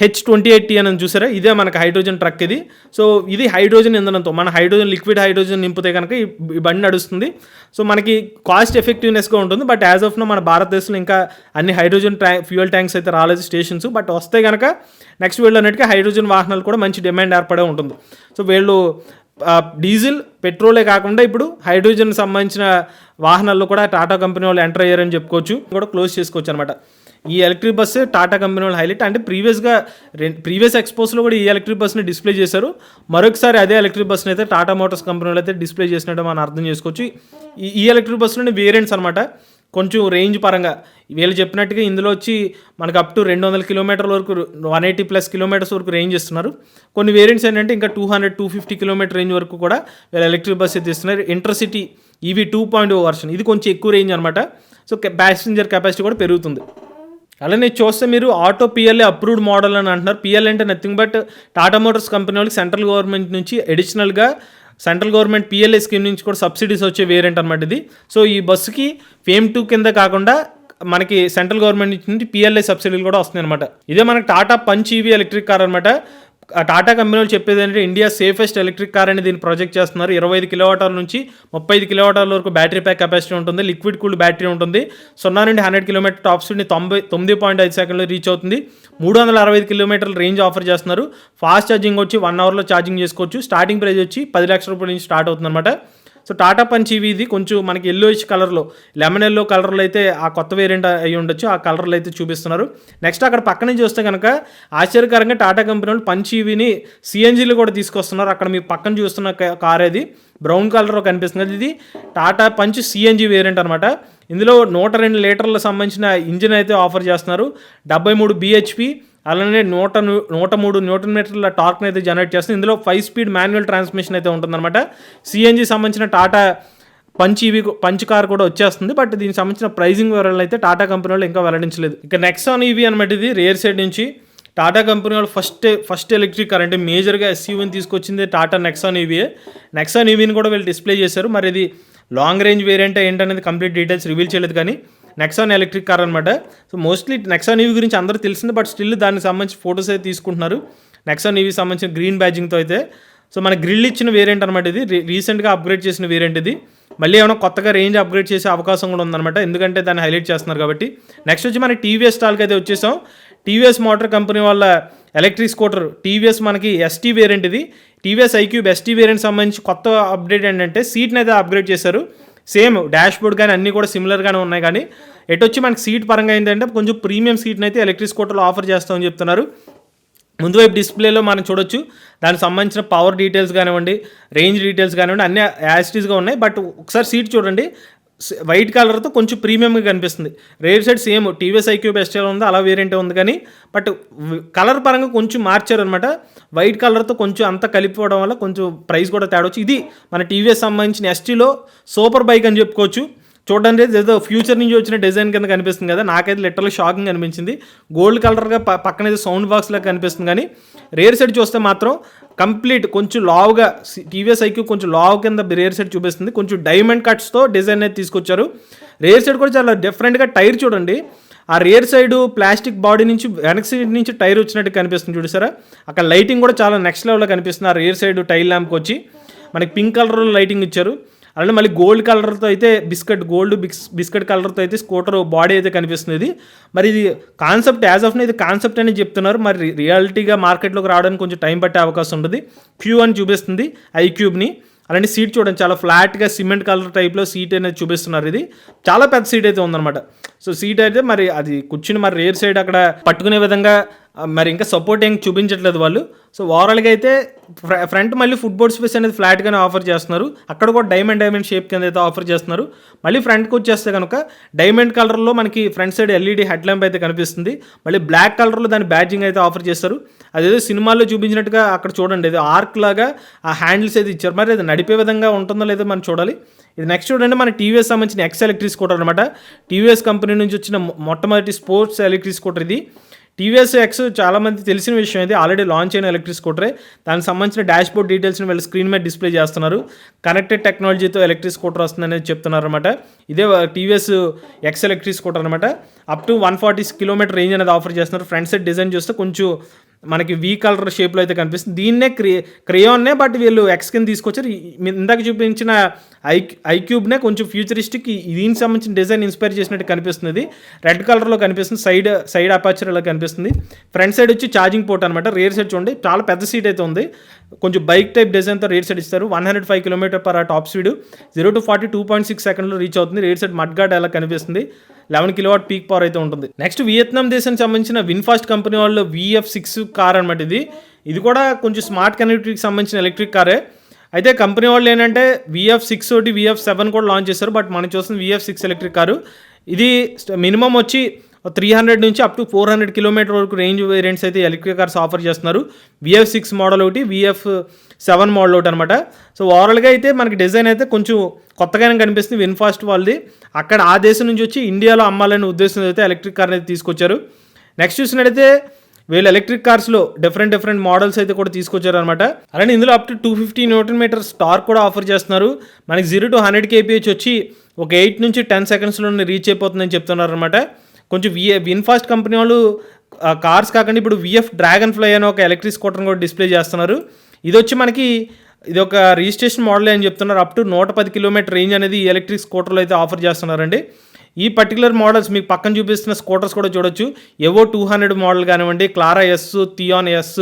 H28T అని చూసారా, ఇదే మనకు హైడ్రోజన్ ట్రక్ ఇది. సో ఇది హైడ్రోజన్ ఇంధనంతో మన లిక్విడ్ హైడ్రోజన్ నింపితే కనుక ఈ బండి నడుస్తుంది. సో మనకి కాస్ట్ ఎఫెక్టివ్నెస్గా ఉంటుంది. బట్ యాజ్ ఆఫ్ నో మన భారతదేశంలో ఇంకా అన్ని హైడ్రోజన్ ఫ్యూయల్ ట్యాంక్స్ అయితే రాలేదు స్టేషన్స్. బట్ వస్తే కనుక నెక్స్ట్ వీళ్ళు అన్నట్టుగా హైడ్రోజన్ వాహనాలు కూడా మంచి డిమాండ్ ఏర్పడే ఉంటుంది. సో వీళ్ళు డీజిల్ పెట్రోలే కాకుండా ఇప్పుడు హైడ్రోజన్ సంబంధించిన వాహనాల్లో కూడా టాటా కంపెనీ వాళ్ళు ఎంటర్ అయ్యారని చెప్పుకోవచ్చు, కూడా క్లోజ్ చేసుకోవచ్చు అనమాట. ఈ ఎలక్ట్రిక్ బస్సే టాటా కంపెనీ వాళ్ళు హైలైట్. అంటే ప్రీవియస్ ఎక్స్పోస్లో కూడా ఈ ఎలక్ట్రిక్ బస్ని డిస్ప్లే చేశారు. మరొకసారి అదే ఎలక్ట్రిక్ బస్ని అయితే టాటా మోటార్స్ కంపెనీ వాళ్ళు అయితే డిస్ప్లే చేసినట్టు మనం అర్థం చేసుకోవచ్చు. ఈ ఎలక్ట్రిక్ బస్సులోనే వేరియంట్స్ అనమాట. కొంచెం రేంజ్ పరంగా వీళ్ళు చెప్పినట్టుగా ఇందులో వచ్చి మనకు అప్ టు 200 kilometers వరకు 180+ kilometers వరకు రేంజ్ ఇస్తున్నారు. కొన్ని వేరియంట్స్ ఏంటంటే ఇంకా 200-250 kilometer రేంజ్ వరకు కూడా వీళ్ళు ఎలక్ట్రిక్ బస్ అయితే ఇస్తున్నారు. ఇంటర్సిటీ EV 2.0 వర్షన్ ఇది కొంచెం ఎక్కువ రేంజ్ అనమాట. సో ప్యాసింజర్ కెపాసిటీ కూడా పెరుగుతుంది. అలానే చూస్తే మీరు ఆటో PLA అప్రూవ్డ్ మోడల్ అని అంటున్నారు. PLA అంటే nothing but Tata Motors company వాళ్ళకి సెంట్రల్ గవర్నమెంట్ నుంచి అడిషనల్గా సెంట్రల్ గవర్నమెంట్ PLA స్కీమ్ నుంచి కూడా సబ్సిడీస్ వచ్చే వేరియంట్ అనమాట ఇది. సో ఈ బస్సుకి FAME 2 కింద కాకుండా మనకి సెంట్రల్ గవర్నమెంట్ నుంచి PLA సబ్సిడీలు కూడా వస్తున్నాయి అనమాట. ఇదే మనకి Tata punch EV electric car అనమాట. టాటా కంపెనీ వాళ్ళు చెప్పేది ఏంటంటే ఇండియా సేఫెస్ట్ ఎలక్ట్రిక్ కార్ అని దీన్ని ప్రొజెక్ట్ చేస్తున్నారు. 25 kWh నుంచి 35 kWh వరకు బ్యాటరీ ప్యాక్ కెపాసిటీ ఉంటుంది. లిక్విడ్ కూల్డ్ బ్యాటరీ ఉంటుంది. 0 నుండి 100 km టాప్ స్పీడ్ని 9.5 సెకండ్లో రీచ్ అవుతుంది. 365 km రేంజ్ ఆఫర్ చేస్తున్నారు. ఫాస్ట్ ఛార్జింగ్ వచ్చి 1 hourలో ఛార్జింగ్ చేసుకోవచ్చు. స్టార్టింగ్ ప్రైస్ వచ్చి 10 లక్షల రూపాయల నుంచి స్టార్ట్ అవుతుంది అనమాట. సో టాటా పంచ్ EV ఇది కొంచెం మనకి ఎల్లోయిష్ కలర్లో, లెమన్ ఎల్లో కలర్లో అయితే ఆ కొత్త వేరియంట్ అయ్యి ఉండొచ్చు. ఆ కలర్లో అయితే చూపిస్తున్నారు. నెక్స్ట్ అక్కడ పక్క నుంచి చూస్తే కనుక ఆశ్చర్యకరంగా టాటా కంపెనీ వాళ్ళు పంచ్ EVని CNGలో కూడా తీసుకొస్తున్నారు. అక్కడ మీరు పక్కన చూస్తున్న కార్ అది బ్రౌన్ కలర్లో కనిపిస్తుంది. ఇది టాటా పంచ్ CNG వేరియంట్ అనమాట. ఇందులో 102 లీటర్ల సంబంధించిన ఇంజిన్ అయితే ఆఫర్ చేస్తున్నారు. 73 bhp అలానే 103 Nm టార్క్ని అయితే జనరేట్ చేస్తుంది. ఇందులో 5-speed మాన్యువల్ ట్రాన్స్మిషన్ అయితే ఉంటుందన్నమాట. CNG సంబంధించిన టాటా పంచ్ కార్ కూడా వచ్చేస్తుంది. బట్ దీనికి సంబంధించిన ప్రైజింగ్ వివరాలు అయితే టాటా కంపెనీ వాళ్ళు ఇంకా వెల్లడించలేదు. ఇక నెక్సాన్ EV అనమాట. ఇది రేర్ సైడ్ నుంచి టాటా కంపెనీ వాళ్ళు ఫస్ట్ ఎలక్ట్రిక్ కార్ అంటే మేజర్గా SUVని తీసుకొచ్చింది టాటా నెక్సాన్ EV. నెక్సాన్ EVని కూడా వీళ్ళు డిస్ప్లే చేశారు. మరి ఇది లాంగ్ రేంజ్ వేరియంట్ ఏంటనేది కంప్లీట్ డీటెయిల్స్ రివీల్ చేయలేదు. కానీ నెక్సాన్ ఎలక్ట్రిక్ కార్ అనమాట. సో మోస్ట్లీ నెక్సాన్ EV గురించి అందరూ తెలిసింది. బట్ స్టిల్ దానికి సంబంధించి ఫొటోస్ అయితే తీసుకుంటున్నారు. నెక్సాన్ EV సంబంధించిన గ్రీన్ బ్యాజింగ్తో అయితే. సో మన గ్రిల్ ఇచ్చిన వేరియంట్ అనమాట. ఇది రీసెంట్గా అప్గ్రేడ్ చేసిన వేరియంట్ ఇది. మళ్ళీ ఏమైనా కొత్తగా రేంజ్ అప్గ్రేడ్ చేసే అవకాశం కూడా ఉందన్నమాట. ఎందుకంటే దాన్ని హైలైట్ చేస్తున్నారు కాబట్టి. నెక్స్ట్ వచ్చి మన TVS స్టాల్కి అయితే వచ్చేసాం. TVS మోటార్ కంపెనీ వాళ్ళ ఎలక్ట్రిక్ స్కూటర్ TVS మనకి ST వేరియంట్ ఇది. TVS iQube ST వేరియంట్ సంబంధించి కొత్త అప్డేట్ ఏంటంటే సీట్ని అయితే అప్గ్రేడ్ చేశారు. సేమ్ డాష్ బోర్డ్ కానీ అన్నీ కూడా సిమిలర్గానే ఉన్నాయి. కానీ ఎటొచ్చి మనకి సీట్ పరంగా ఏంటంటే కొంచెం ప్రీమియం సీట్ని అయితే ఎలక్ట్రిక్ స్కూటర్లో ఆఫర్ చేస్తామని చెప్తున్నారు. ముందు వైపు డిస్ప్లేలో మనం చూడొచ్చు. దానికి సంబంధించిన పవర్ డీటెయిల్స్ కానివ్వండి, రేంజ్ డీటెయిల్స్ కానివ్వండి అన్నీ యాజ్ ఇట్ ఈస్గా ఉన్నాయి. బట్ ఒకసారి సీట్ చూడండి. వైట్ కలర్తో కొంచెం ప్రీమియంగా కనిపిస్తుంది. Rare side same TVS iQube STL ఉంది, అలా వేరియంటే ఉంది, కానీ బట్ కలర్ పరంగా కొంచెం మార్చారనమాట. వైట్ కలర్తో కొంచెం అంతా కలిపిపోవడం వల్ల కొంచెం ప్రైస్ కూడా తేడా వచ్చి, ఇది మన టీవీఎస్ సంబంధించిన ఎస్టీలో సూపర్ బైక్ అని చెప్పుకోవచ్చు. చూడడానికి ఏదో ఫ్యూచర్ నుంచి వచ్చిన డిజైన్ కింద కనిపిస్తుంది కదా, నాకైతే లిటరల్లీ షాకింగ్ అనిపించింది. గోల్డ్ కలర్గా పక్కన అయితే సౌండ్ బాక్స్ లాగా కనిపిస్తుంది, కానీ రేర్ సైడ్ చూస్తే మాత్రం కంప్లీట్ కొంచెం లావుగా టీవీఎస్ ఐక్యూ కొంచెం లావు కింద రేర్ సైడ్ చూపిస్తుంది. కొంచెం డైమండ్ కట్స్తో డిజైన్ అయితే తీసుకొచ్చారు. రేర్ సైడ్ కూడా చాలా డిఫరెంట్గా టైర్ చూడండి, ఆ రేర్ సైడ్ ప్లాస్టిక్ బాడీ నుంచి వెనక్ సైడ్ నుంచి టైర్ వచ్చినట్టు కనిపిస్తుంది చూసారా. అక్కడ లైటింగ్ కూడా చాలా నెక్స్ట్ లెవెల్లో కనిపిస్తుంది. ఆ రేర్ సైడ్ టైల్ ల్యాంప్కి వచ్చి మనకి పింక్ కలర్ లైటింగ్ ఇచ్చారు. అలానే మళ్ళీ గోల్డ్ కలర్తో అయితే బిస్కెట్ కలర్తో అయితే స్కూటర్ బాడీ అయితే కనిపిస్తుంది. ఇది మరి ఇది కాన్సెప్ట్ యాజ్ ఆఫ్ ఇది కాన్సెప్ట్ అని చెప్తున్నారు, మరి రియాలిటీగా మార్కెట్లోకి రావడానికి కొంచెం టైం పట్టే అవకాశం ఉంటుంది. క్యూ అని చూపిస్తుంది ఐక్యూబ్ని. అలాంటి సీట్ చూడండి, చాలా ఫ్లాట్గా సిమెంట్ కలర్ టైప్లో సీట్ అనేది చూపిస్తున్నారు. ఇది చాలా పెద్ద సీట్ అయితే ఉందన్నమాట. సో సీట్ అయితే మరి అది కూర్చుని మరి రేర్ సైడ్ అక్కడ పట్టుకునే విధంగా మరి ఇంకా సపోర్ట్ ఏం చూపించట్లేదు వాళ్ళు. సో ఓవరాల్గా అయితే ఫ్రంట్ మళ్ళీ ఫుట్బోర్డ్ స్పేస్ అనేది ఫ్లాట్గానే ఆఫర్ చేస్తున్నారు. అక్కడ కూడా డైమండ్ షేప్ కింద అయితే ఆఫర్ చేస్తున్నారు. మళ్ళీ ఫ్రంట్కి వచ్చేస్తే కనుక డైమండ్ కలర్లో మనకి front side LED head lamp అయితే కనిపిస్తుంది. మళ్ళీ బ్లాక్ కలర్లో దాని బ్యాడ్జింగ్ అయితే ఆఫర్ చేస్తారు. అదేదో సినిమాల్లో చూపించినట్టుగా అక్కడ చూడండి, ఏదో ఆర్క్ లాగా ఆ హ్యాండిల్స్ అయితే ఇచ్చారు. మరి అది నడిపే విధంగా ఉంటుందో లేదో మనం చూడాలి. ఇది నెక్స్ట్ చూడండి, మన టీవీఎస్ సంబంధించిన ఎక్స్ ఎలక్ట్రిక్ స్కూటర్ అనమాట. టీవీఎస్ కంపెనీ నుంచి వచ్చిన మొట్టమొదటి స్పోర్ట్స్ ఎలక్ట్రిక్ స్కూటర్ ఇది. టీవీఎస్ ఎక్స్ చాలామంది తెలిసిన విషయం అయితే, ఆల్రెడీ లాంచ్ అయిన ఎలక్ట్రిక్ స్కూటరే. దానికి సంబంధించిన డాష్ బోర్డ్ డీటెయిల్స్ని వీళ్ళు స్క్రీన్ మీద డిస్ప్లే చేస్తున్నారు. కనెక్టెడ్ టెక్నాలజీతో ఎలక్ట్రిక్ స్కూటర్ వస్తుంది అనేది చెప్తున్నారు అనమాట. ఇదే టీవీఎస్ ఎక్స్ ఎలక్ట్రిక్ స్కూటర్ అనమాట. అప్ టు 140 కిలోమీటర్ రేంజ్ అనేది ఆఫర్ చేస్తున్నారు. ఫ్రంట్ సైడ్ డిజైన్ చూస్తే కొంచెం మనకి వీ కలర్ షేప్లో అయితే కనిపిస్తుంది. దీన్నే క్రేయాన్నే బట్ వీళ్ళు ఎక్స్ కింద తీసుకొచ్చారు. ఇందాక చూపించిన ఐక్యూబ్నే కొంచెం ఫ్యూచరిస్టిక్ దీనికి సంబంధించిన డిజైన్ ఇన్స్పైర్ చేసినట్టు కనిపిస్తుంది. రెడ్ కలర్లో కనిపిస్తుంది, సైడ్ అపాచర్ ఇలా కనిపిస్తుంది. ఫ్రంట్ సైడ్ వచ్చి ఛార్జింగ్ పోర్ట్ అనమాట. రేర్ సైడ్ చూడండి, చాలా పెద్ద సీట్ అయితే ఉంది. కొంచెం బైక్ టైప్ డిజైన్తో రేర్ సైడ్ ఇస్తారు. 105 km/h టాప్ స్పీడ్, 0 to 40 2.6 సెకండ్లో రీచ్ అవుతుంది. రేర్ సైడ్ మడ్ గార్డ్ ఎలా కనిపిస్తుంది, 11 kW పీక్ పవర్ అయితే ఉంటుంది. నెక్స్ట్ వియత్నాం దేశానికి సంబంధించిన విన్ఫాస్ట్ కంపెనీ వాళ్ళు VF6 కార్ అనమాట. ఇది కూడా కొంచెం స్మార్ట్ కనెక్టివిటీకి సంబంధించిన ఎలక్ట్రిక్ కారే. అయితే కంపెనీ వాళ్ళు ఏంటంటే VF6 ఒకటి VF7 కూడా లాంచ్ చేశారు. బట్ మనం చూస్తుంది VF6 ఎలక్ట్రిక్ కారు. ఇది మినిమం వచ్చి 300 నుంచి అప్ టు 400 కిలోమీటర్ వరకు రేంజ్ వేరియంట్స్ అయితే ఎలక్ట్రిక్ కార్స్ ఆఫర్ చేస్తున్నారు. VF6 మోడల్ ఒకటి, VF7 మోడల్ ఒకటి అనమాట. సో ఓవరాల్గా అయితే మనకి డిజైన్ అయితే కొంచెం కొత్తగానే కనిపిస్తుంది విన్ఫాస్ట్ వాళ్ళది. అక్కడ ఆ దేశం నుంచి వచ్చి ఇండియాలో అమ్మాలనే ఉద్దేశం అయితే ఎలక్ట్రిక్ కార్ అయితే తీసుకొచ్చారు. నెక్స్ట్ చూసినట్టయితే వీళ్ళు ఎలక్ట్రిక్ కార్స్లో డిఫరెంట్ మోడల్స్ అయితే కూడా తీసుకొచ్చారు అనమాట. అలానే ఇందులో అప్ టు 250 Nm టార్క్ కూడా ఆఫర్ చేస్తున్నారు. మనకి 0 to 100 kph వచ్చి ఒక 8 నుంచి 10 సెకండ్స్లో రీచ్ అయిపోతుందని చెప్తున్నారు అనమాట. కొంచెం విన్ఫాస్ట్ కంపెనీ వాళ్ళు కార్స్ కాకుండా ఇప్పుడు VF డ్రాగన్ ఫ్లై అనే ఒక ఎలక్ట్రిక్ స్కూటర్ని కూడా డిస్ప్లే చేస్తున్నారు. ఇది వచ్చి మనకి ఇది ఒక రిజిస్ట్రేషన్ మోడల్ అని చెప్తున్నారు. అప్ టు 110 కిలోమీటర్ రేంజ్ అనేది ఈ ఎలక్ట్రిక్ స్కూటర్లో అయితే ఆఫర్ చేస్తున్నారండి. ఈ పర్టికులర్ మోడల్స్ మీకు పక్కన చూపిస్తున్న స్కూటర్స్ కూడా చూడొచ్చు. ఎవో 200 మోడల్ కానివ్వండి, Clara S, Thean S,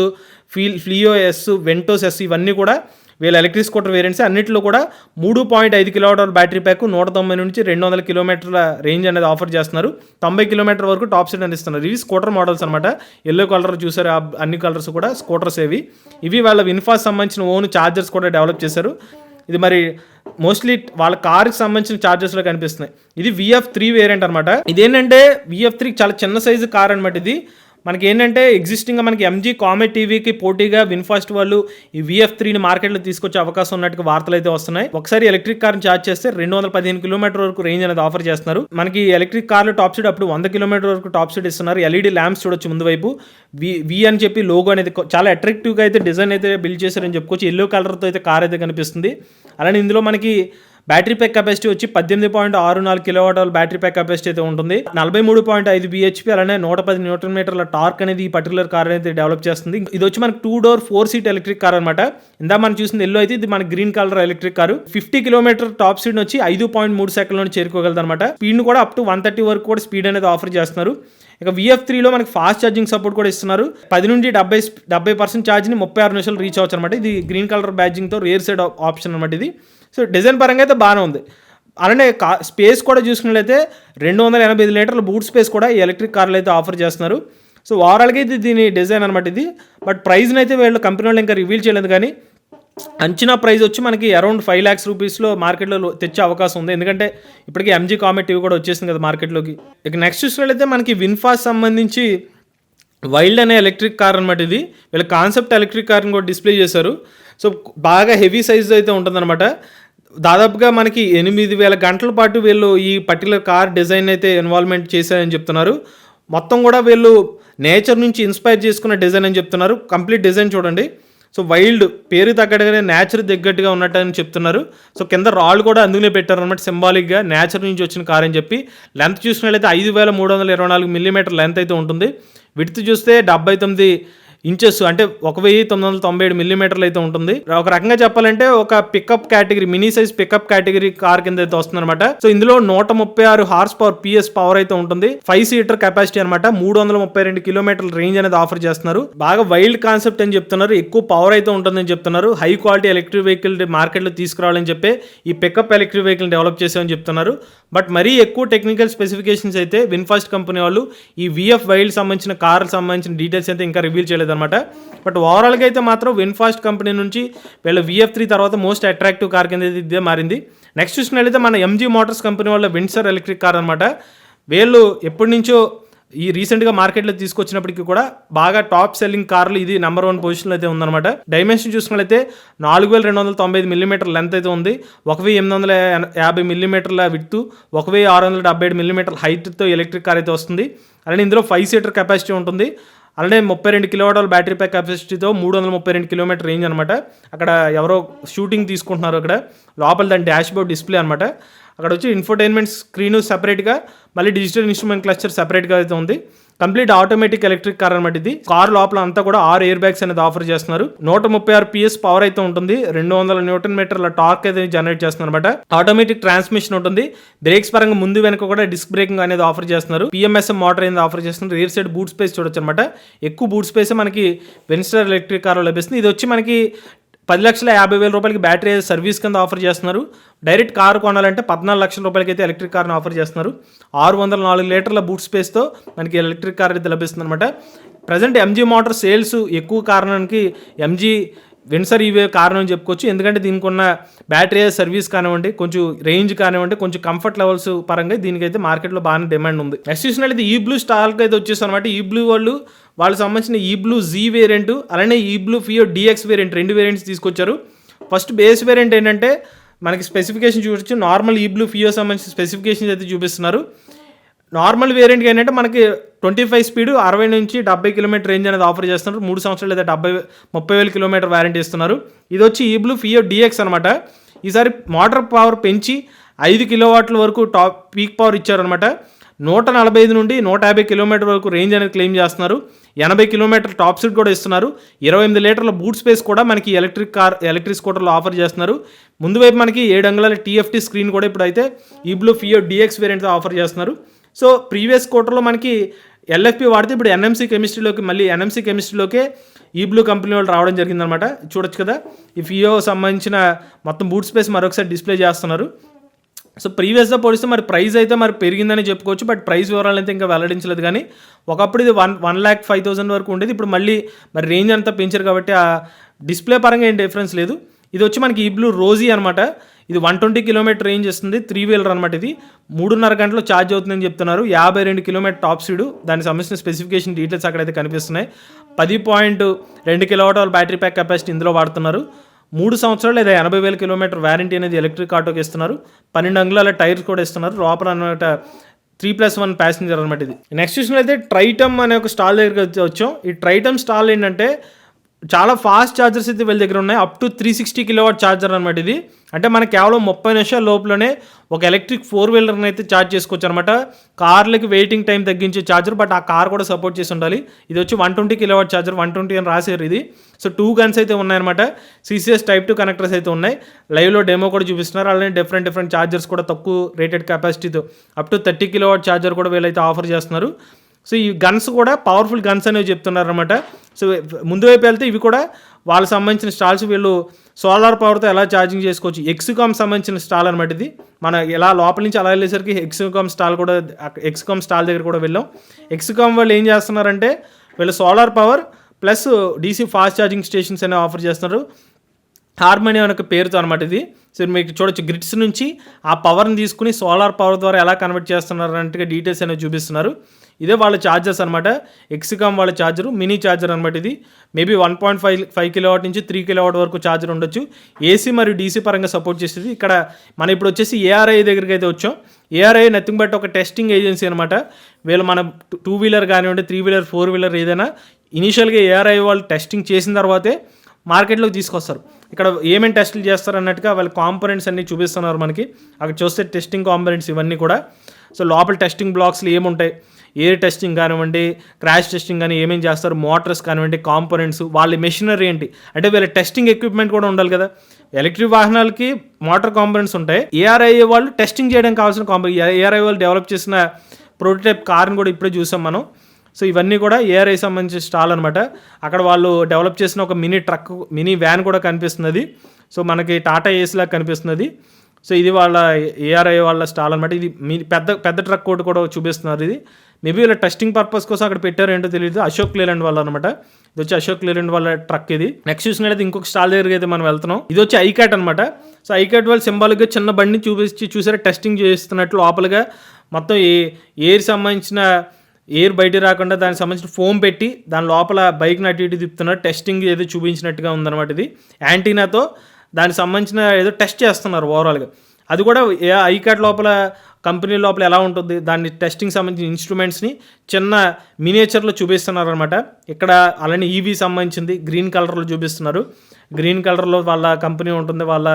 Fleo S, Ventos S, ఇవన్నీ కూడా వీళ్ళ ఎలక్ట్రిక్ స్కూటర్ వేరియంట్స్. అన్నింటిలో కూడా 3.5 kWh బ్యాటరీ ప్యాక్, 190 నుంచి 200 కిలోమీటర్ల రేంజ్ అనేది ఆఫర్ చేస్తున్నారు. 90 కిలోమీటర్ వరకు టాప్ స్పీడ్ అని ఇస్తున్నారు. ఇవి స్కూటర్ మోడల్స్ అనమాట. ఎల్లో కలర్ చూసారు, అన్ని కలర్స్ కూడా స్కూటర్స్ ఇవి వాళ్ళ విన్ఫాస్ట్ సంబంధించిన ఓన్ ఛార్జర్స్ కూడా డెవలప్ చేశారు. ఇది మరి మోస్ట్లీ వాళ్ళ కార్కి సంబంధించిన ఛార్జెస్లో కనిపిస్తున్నాయి. ఇది VF3 వేరియంట్ అనమాట. ఇదేంటంటే VF3 చాలా చిన్న సైజు కార్ అనమాట. ఇది మనకి ఏంటంటే ఎగ్జిస్టింగ్గా మనకి MG కామెట్ టీవీకి పోటీగా విన్ఫాస్ట్ వాళ్ళు ఈ VF3ని మార్కెట్లో తీసుకొచ్చే అవకాశం ఉన్నట్టుగా వార్తలు అయితే వస్తున్నాయి. ఒకసారి ఎలక్ట్రిక్ కార్ని ఛార్జ్ చేస్తే 215 కిలోమీటర్ వరకు రేంజ్ అనేది ఆఫర్ చేస్తున్నారు. మనకి ఎలక్ట్రిక్ కార్లో టాప్ స్పీడ్ అప్పుడు 100 కిలోమీటర్ వరకు టాప్ స్పీడ్ ఇస్తున్నారు. LED ల్యాంప్స్ చూడొచ్చు ముందు వైపు. వి అని చెప్పి లోగో అనేది చాలా అట్రాక్టివ్గా అయితే డిజైన్ అయితే బిల్డ్ చేశారని చెప్పుకోవచ్చు. ఎల్లో కలర్తో అయితే కార్ అయితే కనిపిస్తుంది. అలానే ఇందులో మనకి బ్యాటరీ ప్యాక్ కెపాసిటీ వచ్చి 18.64 kWh బ్యాటరీ ప్యాక్ కెపాసిటీ అయితే ఉంటుంది. 43.5 bhp, అలానే 110 Nm టార్క్ అనేది ఈ పర్టికులర్ కార్ అయితే డెవలప్ చేస్తుంది. ఇది వచ్చి మనకి 2 door 4 seat ఎలక్ట్రిక్ కార్ అనమాట. ఇందా మనం చూసింది ఎల్లో అయితే, ఇది మన green colour electric car. 50 km top speed వచ్చి 5.3 సెకండ్లో చేరుకోగలదు అనమాట. స్పీడ్ కూడా అప్ టు 130 వరకు కూడా స్పీడ్ అనేది ఆఫర్ చేస్తున్నారు. ఇక VF3లో మనకి ఫాస్ట్ ఛార్జింగ్ సపోర్ట్ కూడా ఇస్తున్నారు. 10 నుంచి 70% ఛార్జ్ని 36 నిమిషాలు రీచ్ అవచ్చు అనమాట. ఇది గ్రీన్ కలర్ బ్యాడ్జింగ్తో రేర్ సైడ్ ఆప్షన్ అనమాట ఇది. సో డిజైన్ పరంగా అయితే బాగానే ఉంది. అలానే స్పేస్ కూడా చూసుకున్నట్లయితే 285 లీటర్ల బూట్ స్పేస్ కూడా ఈ ఎలక్ట్రిక్ కార్లు అయితే ఆఫర్ చేస్తున్నారు. సో ఓవరాల్గా ఇది దీని డిజైన్ అనమాట ఇది. బట్ ప్రైస్ని అయితే వీళ్ళు కంపెనీ వాళ్ళు ఇంకా రివీల్ చేయలేదు, కానీ అంచనా ప్రైస్ వచ్చి మనకి అరౌండ్ 5 lakhs రూపీస్లో మార్కెట్లో తెచ్చే అవకాశం ఉంది. ఎందుకంటే ఇప్పటికీ ఎంజీ కామెట్ ఇవి కూడా వచ్చేసింది కదా మార్కెట్లోకి. ఇక నెక్స్ట్ చూసినట్లయితే మనకి విన్ఫాస్ట్ సంబంధించి వైల్డ్ అనే ఎలక్ట్రిక్ కార్ అనమాట. ఇది వీళ్ళ కాన్సెప్ట్ ఎలక్ట్రిక్ కార్ని కూడా డిస్ప్లే చేశారు. సో బాగా హెవీ సైజ్ అయితే ఉంటుందన్నమాట. దాదాపుగా మనకి 8,000 గంటల పాటు వీళ్ళు ఈ పర్టికులర్ కార్ డిజైన్ అయితే ఇన్వాల్వ్మెంట్ చేశారని చెప్తున్నారు. మొత్తం కూడా వీళ్ళు నేచర్ నుంచి ఇన్స్పైర్ చేసుకున్న డిజైన్ అని చెప్తున్నారు. కంప్లీట్ డిజైన్ చూడండి. సో వైల్డ్ పేరు తగ్గట్టుగానే నేచర్ తగ్గట్టుగా ఉన్నట్టని చెప్తున్నారు. సో కింద రాళ్ళు కూడా అందులోనే పెట్టారనమాట, సింబాలిక్గా నేచర్ నుంచి వచ్చిన కార్ అని చెప్పి. లెంత్ చూసినట్లయితే 5,324 మిల్లీమీటర్ లెంత్ అయితే ఉంటుంది. విడ్త్ చూస్తే 79 ఇంచెస్ అంటే 1,997 మిల్లీమీటర్లు అయితే ఉంటుంది. ఒక రకంగా చెప్పాలంటే ఒక pickup category, mini size pickup category car కింద అయితే వస్తుంది అనమాట. సో ఇందులో 136 హార్స్ పవర్ పిఎస్ పవర్ అయితే ఉంటుంది. 5 సీటర్ కెపాసిటీ అనమాట. 332 కిలోమీటర్ల రేంజ్ అనేది ఆఫర్ చేస్తున్నారు. బాగా వైల్డ్ కాన్సెప్ట్ అని చెప్తున్నారు. ఎక్కువ పవర్ అయితే ఉంటుందని చెప్తున్నారు. హై క్వాలిటీ ఎలక్ట్రిక్ వెహికల్ మార్కెట్లో తీసుకురావాలని చెప్పి ఈ పికప్ ఎలక్ట్రిక్ వెహికల్ డెవలప్ చేసామని చెప్తున్నారు. బట్ మరీ ఎక్కువ టెక్నికల్ స్పెసిఫికేషన్స్ అయితే విన్ఫాస్ట్ కంపెనీ వాళ్ళు ఈ విఎఫ్ వైల్డ్ సంబంధించిన కార్ సంబంధించిన డీటెయిల్స్ అయితే ఇంకా రివీల్ చేయలేదు అనమాట. బట్ ఓవరాల్గా అయితే మాత్రం విన్ఫాస్ట్ కంపెనీ నుంచి వీళ్ళ VF3 తర్వాత మోస్ట్ అట్రాక్టివ్ కార్ కింద ఇదే మారింది. నెక్స్ట్ చూసినట్లయితే మన ఎంజీ మోటార్స్ కంపెనీ వాళ్ళ విండ్సర్ ఎలక్ట్రిక్ కార్ అనమాట. వీళ్ళు ఎప్పటి నుంచో ఈ రీసెంట్గా మార్కెట్లో తీసుకొచ్చినప్పటికీ కూడా బాగా టాప్ సెల్లింగ్ కార్లు ఇది నెంబర్ 1 పొజిషన్లో అయితే ఉందన్నమాట. డైమెన్షన్ చూసుకున్నట్లయితే 4,295 మిల్లీమీటర్ లెంత్ అయితే ఉంది. 1,850 మిల్లీమీటర్ల విడ్త్, 1,677 మిల్లీమీటర్ల హైట్తో ఎలక్ట్రిక్ కార్ అయితే వస్తుంది. అలానే ఇందులో 5 సీటర్ కెపాసిటీ ఉంటుంది. అలానే 32 కిలోవాట్ బ్యాటరీ ప్యాక్ కెపాసిటీతో 332 కిలోమీటర్ రేంజ్ అనమాట. అక్కడ ఎవరో షూటింగ్ తీసుకుంటున్నారు. అక్కడ లోపల దాని డాష్ బోర్డ్ డిస్ప్లే అనమాట. అక్కడ వచ్చి ఇన్ఫోటైన్మెంట్ స్క్రీన్ సెపరేట్గా, మళ్ళీ డిజిటల్ ఇన్స్ట్రుమెంట్ క్లస్టర్ సెపరేట్గా అయితే ఉంది. కంప్లీట్ ఆటోమేటిక్ ఎలక్ట్రిక్ కార్ అనమాట ఇది. కార్ లోపల అంతా కూడా 6 ఎయిర్ బ్యాగ్స్ అనేది ఆఫర్ చేస్తున్నారు. 136 PS పవర్ అయితే ఉంటుంది. 200 న్యూటన్ మీటర్ల టార్క్ అయితే జనరేట్ చేస్తున్నారు అనమాట. ఆటోమేటిక్ ట్రాన్స్మిషన్ ఉంటుంది. బ్రేక్స్ పరంగా ముందు వెనక కూడా డిస్క్ బ్రేకింగ్ అనేది ఆఫర్ చేస్తున్నారు. PMSM మోటార్ అనేది ఆఫర్ చేస్తున్నారు. రియర్ సైడ్ బూట్ స్పేస్ చూడొచ్చు అనమాట. ఎక్కువ బూట్ స్పేస్ మనకి విన్స్టర్ ఎలక్ట్రిక్ కార్ లభిస్తుంది. ఇది వచ్చి మనకి 10,50,000 రూపాయలకి బ్యాటరీ సర్వీస్ కింద ఆఫర్ చేస్తున్నారు. డైరెక్ట్ కారు కొనాలంటే 14 లక్షల రూపాయలకి అయితే ఎలక్ట్రిక్ కార్ని ఆఫర్ చేస్తున్నారు. 604 లీటర్ల బూట్ స్పేస్తో మనకి ఎలక్ట్రిక్ కార్ అయితే లభిస్తుంది అనమాట. ప్రజెంట్ ఎంజీ మోటార్ సేల్స్ ఎక్కువ కారణానికి ఎంజీ విన్సర్ ఇవే కారణం అని చెప్పుకోవచ్చు. ఎందుకంటే దీనికి ఉన్న బ్యాటరీ సర్వీస్ కానివ్వండి, కొంచెం రేంజ్ కానివ్వండి, కొంచెం కంఫర్ట్ లెవెల్స్ పరంగా దీనికైతే మార్కెట్లో బాగానే డిమాండ్ ఉంది. నెక్స్ట్ చూసినట్లయితే ఈ బ్లూ స్టాల్కి అయితే వచ్చేసి అనమాట. ఈ బ్లూ వాళ్ళకి సంబంధించిన ఈ బ్లూ జీ వేరియంట్, అలానే ఈ blue fear DX variant, 2 variants తీసుకొచ్చారు. ఫస్ట్ బేస్ వేరియంట్ ఏంటంటే మనకి స్పెసిఫికేషన్ చూడొచ్చు. నార్మల్ ఈ బ్లూ ఫియో సంబంధించిన స్పెసిఫికేషన్స్ అయితే చూపిస్తున్నారు. నార్మల్ వేరియంట్కి ఏంటంటే మనకి 25 స్పీడ్ 60 నుంచి 70 కిలోమీటర్ రేంజ్ అనేది ఆఫర్ చేస్తున్నారు. 3 సంవత్సరాలు లేదా 30,000 కిలోమీటర్ వారంటీ ఇస్తున్నారు. ఇది వచ్చి ఈ బ్లూ ఫియో DX అనమాట. ఈసారి మోటార్ పవర్ పెంచి 5 కిలోవాట్ల వరకు టాప్ పీక్ పవర్ ఇచ్చారనమాట. 145 నుండి 150 కిలోమీటర్ వరకు రేంజ్ అనేది క్లెయిమ్ చేస్తున్నారు. 80 కిలోమీటర్ టాప్ స్పీడ్ కూడా ఇస్తున్నారు. 28 లీటర్ల బూట్ స్పేస్ కూడా మనకి ఎలక్ట్రిక్ స్కూటర్లో ఆఫర్ చేస్తున్నారు. ముందు వైపు మనకి 7 అంగుళాల TFT స్క్రీన్ కూడా ఇప్పుడైతే ఈ బ్లూ ఫియో DX వేరియంట్తో ఆఫర్ చేస్తున్నారు. సో ప్రీవియస్ స్కూటర్లో మనకి LFP వాడితే ఇప్పుడు NMC కెమిస్ట్రీలోకే ఈ బ్లూ కంపెనీ వాళ్ళు రావడం జరిగిందనమాట. చూడొచ్చు కదా, ఈ ఫియో సంబంధించిన మొత్తం బూట్ స్పేస్ మరొకసారి డిస్ప్లే చేస్తున్నారు. సో ప్రీవియస్గా పోలిస్తే మరి ప్రైస్ అయితే మరి పెరిగిందని చెప్పుకోవచ్చు. బట్ ప్రైస్ వివరాలు అయితే ఇంకా వెల్లడించలేదు. కానీ ఒకప్పుడు ఇది 1,05,000 వరకు ఉండేది. ఇప్పుడు మళ్ళీ మరి రేంజ్ అంతా పెంచారు కాబట్టి ఆ డిస్ప్లే పరంగా ఏం డిఫరెన్స్ లేదు. ఇది వచ్చి మనకి ఈ బ్లూ రోజీ అనమాట. ఇది 120 కిలోమీటర్ రేంజ్ ఇస్తుంది. 3 వీలర్ అనమాట. ఇది 3.5 గంటలు ఛార్జ్ అవుతుందని చెప్తున్నారు. 52 కిలోమీటర్ టాప్ స్పీడ్. దానికి సంబంధించిన స్పెసిఫికేషన్ డీటెయిల్స్ అక్కడైతే కనిపిస్తున్నాయి. 10.2 కిలోవాట్ బ్యాటరీ ప్యాక్ కెపాసిటీ ఇందులో వాడుతున్నారు. 3 సంవత్సరాలు లేదా 80,000 కిలోమీటర్ వారంటీ అనేది ఎలక్ట్రిక్ ఆటోకి ఇస్తున్నారు. 12 అంగుళాల టైర్స్ కూడా ఇస్తున్నారు. లోపల అనమాట 3+1 ప్యాసింజర్ అనమాట. ఇది నెక్స్ట్ చూసినట్లయితే ట్రైటమ్ అనే ఒక స్టాల్ దగ్గరికి వచ్చాం. ఈ ట్రైటమ్ స్టాల్ ఏంటంటే చాలా ఫాస్ట్ ఛార్జర్స్ అయితే వీళ్ళ దగ్గర ఉన్నాయి. అప్ టు 360 కిలోవాట్ ఛార్జర్ అనమాట. ఇది అంటే మనకి కేవలం 30 నిమిషాల లోపలనే ఒక ఎలక్ట్రిక్ 4 వీలర్ని అయితే ఛార్జ్ చేసుకోవచ్చు అనమాట. కార్లకి వెయిటింగ్ టైం తగ్గించే ఛార్జర్. బట్ ఆ కార్ కూడా సపోర్ట్ చేసి ఉండాలి. ఇది వచ్చి 120 కిలోవాట్ ఛార్జర్, 120 అని రాశారు ఇది. సో 2 గన్స్ అయితే ఉన్నాయన్నమాట. CCS Type 2 కనెక్టర్స్ అయితే ఉన్నాయి. లైవ్లో డెమో కూడా చూపిస్తున్నారు. అలానే డిఫరెంట్ ఛార్జర్స్ కూడా తక్కువ రేటెడ్ కెపాసిటీతో అప్ టు 30 కిలోవాట్ ఛార్జర్ కూడా వీళ్ళైతే ఆఫర్ చేస్తున్నారు. సో ఈ గన్స్ కూడా పవర్ఫుల్ గన్స్ అనేవి చెప్తున్నారు అనమాట. సో ముందు వైపు వెళ్తే ఇవి కూడా వాళ్ళకి సంబంధించిన స్టాల్స్. వీళ్ళు సోలార్ పవర్తో ఎలా ఛార్జింగ్ చేసుకోవచ్చు. ఎక్స్కామ్ సంబంధించిన స్టాల్ అనమాట ఇది. మన ఎలా లోపల నుంచి అలా వెళ్ళేసరికి ఎక్స్కామ్ స్టాల్ దగ్గర కూడా వెళ్ళాం. ఎక్స్కామ్ వాళ్ళు ఏం చేస్తున్నారంటే వీళ్ళు solar power plus DC fast charging stations అనేవి ఆఫర్ చేస్తున్నారు. హార్మనీ అనే ఒక పేరుతో అనమాట ఇది. సో మీకు చూడొచ్చు గ్రిడ్స్ నుంచి ఆ పవర్ని తీసుకుని సోలార్ పవర్ ద్వారా ఎలా కన్వర్ట్ చేస్తున్నారు అన్నట్టుగా డీటెయిల్స్ అనేవి చూపిస్తున్నారు. ఇదే వాళ్ళ ఛార్జర్స్ అనమాట. ఎక్స్కామ్ వాళ్ళ ఛార్జరు, మినీ ఛార్జర్ అనమాట ఇది. మేబీ 1.5 కిలోవాట్ నుంచి 3 కిలోవాట్ వరకు ఛార్జర్ ఉండొచ్చు. ఏసీ మరియు డీసీ పరంగా సపోర్ట్ చేసేది. ఇక్కడ మనం ఇప్పుడు వచ్చేసి ఏఆర్ఐ దగ్గరికి అయితే వచ్చాం. ఏఆర్ఐ నథింగ్ బట్ ఒక టెస్టింగ్ ఏజెన్సీ అనమాట. వీళ్ళు మన 2 వీలర్ కానివ్వండి, 3 వీలర్, 4 వీలర్ ఏదైనా ఇనీషియల్గా ఏఆర్ఐ వాళ్ళు టెస్టింగ్ చేసిన తర్వాతే మార్కెట్లోకి తీసుకొస్తారు. ఇక్కడ ఏమేమి టెస్టులు చేస్తారు అన్నట్టుగా వాళ్ళ కాంపోనెంట్స్ అన్నీ చూపిస్తున్నారు మనకి. అక్కడ చూస్తే టెస్టింగ్ కాంపోనెంట్స్ ఇవన్నీ కూడా. సో లోపల టెస్టింగ్ బ్లాక్స్లో ఏముంటాయి, ఎయిర్ టెస్టింగ్ కానివ్వండి, క్రాష్ టెస్టింగ్ కానీ ఏమేమి చేస్తారు, మోటార్స్ కానివ్వండి, కాంపోనెంట్స్, వాళ్ళ మెషినరీ ఏంటి అంటే వీళ్ళ టెస్టింగ్ ఎక్విప్మెంట్ కూడా ఉండాలి కదా. ఎలక్ట్రిక్ వాహనాలకి మోటార్ కాంపోనెంట్స్ ఉంటాయి. ఏఆర్ఐ వాళ్ళు టెస్టింగ్ చేయడానికి కావాల్సిన ఏఆర్ఐ వాళ్ళు డెవలప్ చేసిన ప్రోటోటైప్ కార్ని కూడా ఇప్పుడే చూసాం మనం. సో ఇవన్నీ కూడా ఏఆర్ఐ సంబంధించిన స్టాల్ అనమాట. అక్కడ వాళ్ళు డెవలప్ చేసిన ఒక మినీ ట్రక్, మినీ వ్యాన్ కూడా కనిపిస్తున్నది. సో మనకి టాటా ఏసీ లాగా కనిపిస్తున్నది. సో ఇది వాళ్ళ ఏఆర్ఐ వాళ్ళ స్టాల్ అనమాట. ఇది పెద్ద ట్రక్ కోట్ కూడా చూపిస్తున్నారు. ఇది మేబీ వీళ్ళ టెస్టింగ్ పర్పస్ కోసం అక్కడ పెట్టారు ఏంటో తెలియదు. అశోక్ లేలాండ్ వాళ్ళ అనమాట. ఇది వచ్చి అశోక్ లేలాండ్ వాళ్ళ ట్రక్ ఇది. నెక్స్ట్ చూసినట్లయితే ఇంకొక స్టాల్ దగ్గరికి అయితే మనం వెళ్తున్నాం. ఇది వచ్చి ఐకాట్ అనమాట. సో ఐకాట్ వాళ్ళు సింబాలిక్గా చిన్న బండిని చూసారా టెస్టింగ్ చేస్తున్నట్లు లోపలగా మొత్తం ఎయిర్ సంబంధించిన ఎయిర్ బయట రాకుండా దానికి సంబంధించిన ఫోమ్ పెట్టి దాని లోపల బైక్ని అటు ఇటు తిప్పుతున్నారు. టెస్టింగ్ ఏదో చూపించినట్టుగా ఉందన్నమాట. ఇది యాంటీనాతో దానికి సంబంధించిన ఏదో టెస్ట్ చేస్తున్నారు ఓవరాల్గా. అది కూడా ఐకాట్ లోపల కంపెనీ లోపల ఎలా ఉంటుంది దాన్ని టెస్టింగ్ సంబంధించిన ఇన్స్ట్రుమెంట్స్ని చిన్న మినియేచర్లో చూపిస్తున్నారు అనమాట. ఇక్కడ అలానే ఈవీ సంబంధించింది గ్రీన్ కలర్లో చూపిస్తున్నారు. గ్రీన్ కలర్లో వాళ్ళ కంపెనీ ఉంటుంది, వాళ్ళ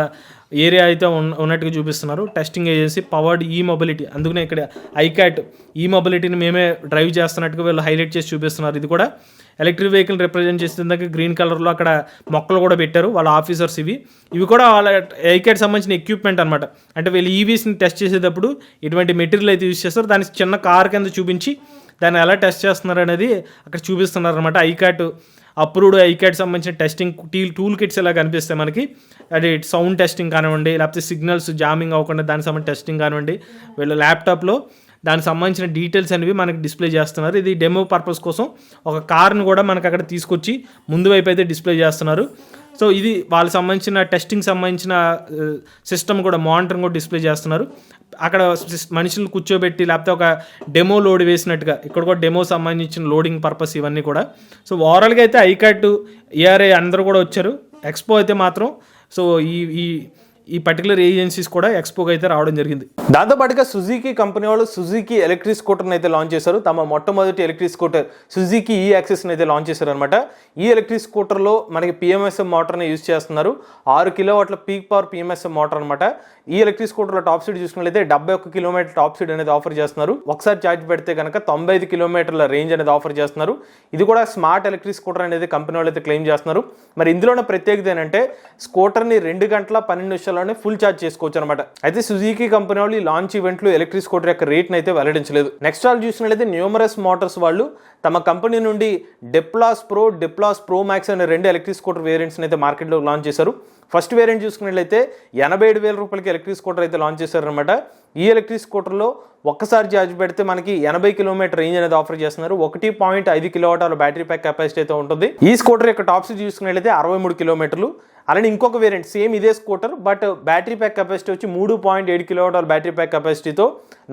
ఏరియా అయితే ఉన్నట్టుగా చూపిస్తున్నారు. టెస్టింగ్ ఏజెన్సీ పవర్డ్ ఈ మొబిలిటీ, అందుకనే ఇక్కడ ఐకాట్ ఈ మొబిలిటీని మేమే డ్రైవ్ చేస్తున్నట్టుగా వీళ్ళు హైలైట్ చేసి చూపిస్తున్నారు. ఇది కూడా ఎలక్ట్రిక్ వెహికల్ రిప్రజెంట్ చేసేందుకు గ్రీన్ కలర్లో అక్కడ మొక్కలు కూడా పెట్టారు వాళ్ళ ఆఫీసర్స్. ఇవి కూడా వాళ్ళ ఐకాట్ సంబంధించిన ఎక్విప్మెంట్ అనమాట. అంటే వీళ్ళు ఈవీస్ని టెస్ట్ చేసేటప్పుడు ఇటువంటి మెటీరియల్ అయితే యూజ్ చేస్తారు. దాన్ని చిన్న కార్ కింద చూపించి దాన్ని ఎలా టెస్ట్ చేస్తున్నారు అనేది అక్కడ చూపిస్తున్నారు అనమాట. ఐకాట్ అప్రూవ్డ్ ఐకాట్ సంబంధించిన టెస్టింగ్ టూల్ కిట్స్ ఇలా కనిపిస్తాయి మనకి. అది సౌండ్ టెస్టింగ్ కానివ్వండి, లేకపోతే సిగ్నల్స్ జామింగ్ అవ్వకుండా దానికి సంబంధించిన టెస్టింగ్ కానివ్వండి, వీళ్ళ ల్యాప్టాప్లో దానికి సంబంధించిన డీటెయిల్స్ అనేవి మనకి డిస్ప్లే చేస్తున్నారు. ఇది డెమో పర్పస్ కోసం ఒక కార్ని కూడా మనకు అక్కడ తీసుకొచ్చి ముందు వైపు అయితే డిస్ప్లే చేస్తున్నారు. సో ఇది వాళ్ళకి సంబంధించిన టెస్టింగ్ సంబంధించిన సిస్టమ్ కూడా మానిటరింగ్ కూడా డిస్ప్లే చేస్తున్నారు. అక్కడ మనుషులను కూర్చోబెట్టి లేకపోతే ఒక డెమో లోడ్ వేసినట్టుగా ఇక్కడ కూడా డెమో సంబంధించిన లోడింగ్ పర్పస్ ఇవన్నీ కూడా. సో ఓవరాల్గా అయితే ఐకాట్, ఏఆర్ఐ అందరూ కూడా వచ్చారు. ఎక్స్పో అయితే మాత్రం సో ఈ పర్టికులర్ ఏజెన్సీస్ కూడా ఎక్స్పోకి అయితే రావడం జరిగింది. దాంతోపాటుగా సుజుకి కంపెనీ వాళ్ళు సుజుకి ఎలక్ట్రిక్ స్కూటర్ని అయితే లాంచ్ చేశారు. తమ మొట్టమొదటి ఎలక్ట్రిక్ స్కూటర్ సుజుకి ఈ యాక్సెస్ని అయితే లాంచ్ చేశారు అనమాట. ఈ ఎలక్ట్రిక్ స్కూటర్లో మనకి పిఎంఎస్ఎం మోటార్ని యూజ్ చేస్తున్నారు. 6 కిలోవాట్ల పీక్ పవర్ పిఎంఎస్ఎం మోటార్ అనమాట. ఈ ఎలక్ట్రిక్ స్కూటర్లో టాప్ స్పీడ్ చూసుకున్నట్లయితే 71 కిలోమీటర్ టాప్ స్పీడ్ అనేది ఆఫర్ చేస్తున్నారు. ఒకసారి ఛార్జ్ పెడితే కనుక 95 కిలోమీటర్ల రేంజ్ అనేది ఆఫర్ చేస్తున్నారు. ఇది కూడా స్మార్ట్ ఎలక్ట్రిక్ స్కూటర్ అనేది కంపెనీ వాళ్ళు అయితే క్లెయిమ్ చేస్తున్నారు. మరి ఇందులోనే ప్రత్యేకత ఏంటంటే స్కూటర్ని 2 గంటల 12 నిమిషాల్లోనే ఫుల్ ఛార్జ్ చేసుకోవచ్చు అనమాట. అయితే సుజుకి కంపెనీ వాళ్ళు ఈ లాంచ్ ఈవెంట్లో ఎలక్ట్రిక్ స్కూటర్ యొక్క రేట్ని అయితే వెల్లడించలేదు. నెక్స్ట్ వాళ్ళు చూసినట్లయితే న్యూమరస్ మోటార్స్ వాళ్ళు తమ కంపెనీ నుండి డెప్లాస్ ప్రో మ్యాక్స్ అనే 2 ఎలక్ట్రిక్ స్కూటర్ వేరియంట్స్ని అయితే మార్కెట్లో లాంచ్ చేశారు. ఫస్ట్ వేరియంట్ చూసుకున్నట్లయితే 87,000 రూపాయలకి ఎలక్ట్రిక్ స్కూటర్ అయితే లాంచ్ చేశారనమాట. ఈ ఎలక్ట్రిక్ స్కూటర్లో ఒక్కసారి ఛార్జ్ పెడితే మనకి 80 కిలోమీటర్ రేంజ్ అనేది ఆఫర్ చేస్తున్నారు. 1.5 కిలోవాట్ బ్యాటరీ ప్యాక్ కెపాసిటీ అయితే ఉంటుంది. ఈ స్కూటర్ యొక్క టాప్ స్పీడ్ చూసుకున్నట్లయితే 63 కిలోమీటర్లు. అలానే ఇంకొక వేరియంట్ సేమ్ ఇదే scooter but battery pack capacity వచ్చి 3.7 కిలోవాట్ బ్యాటరీ ప్యాక్ కెపాసిటీతో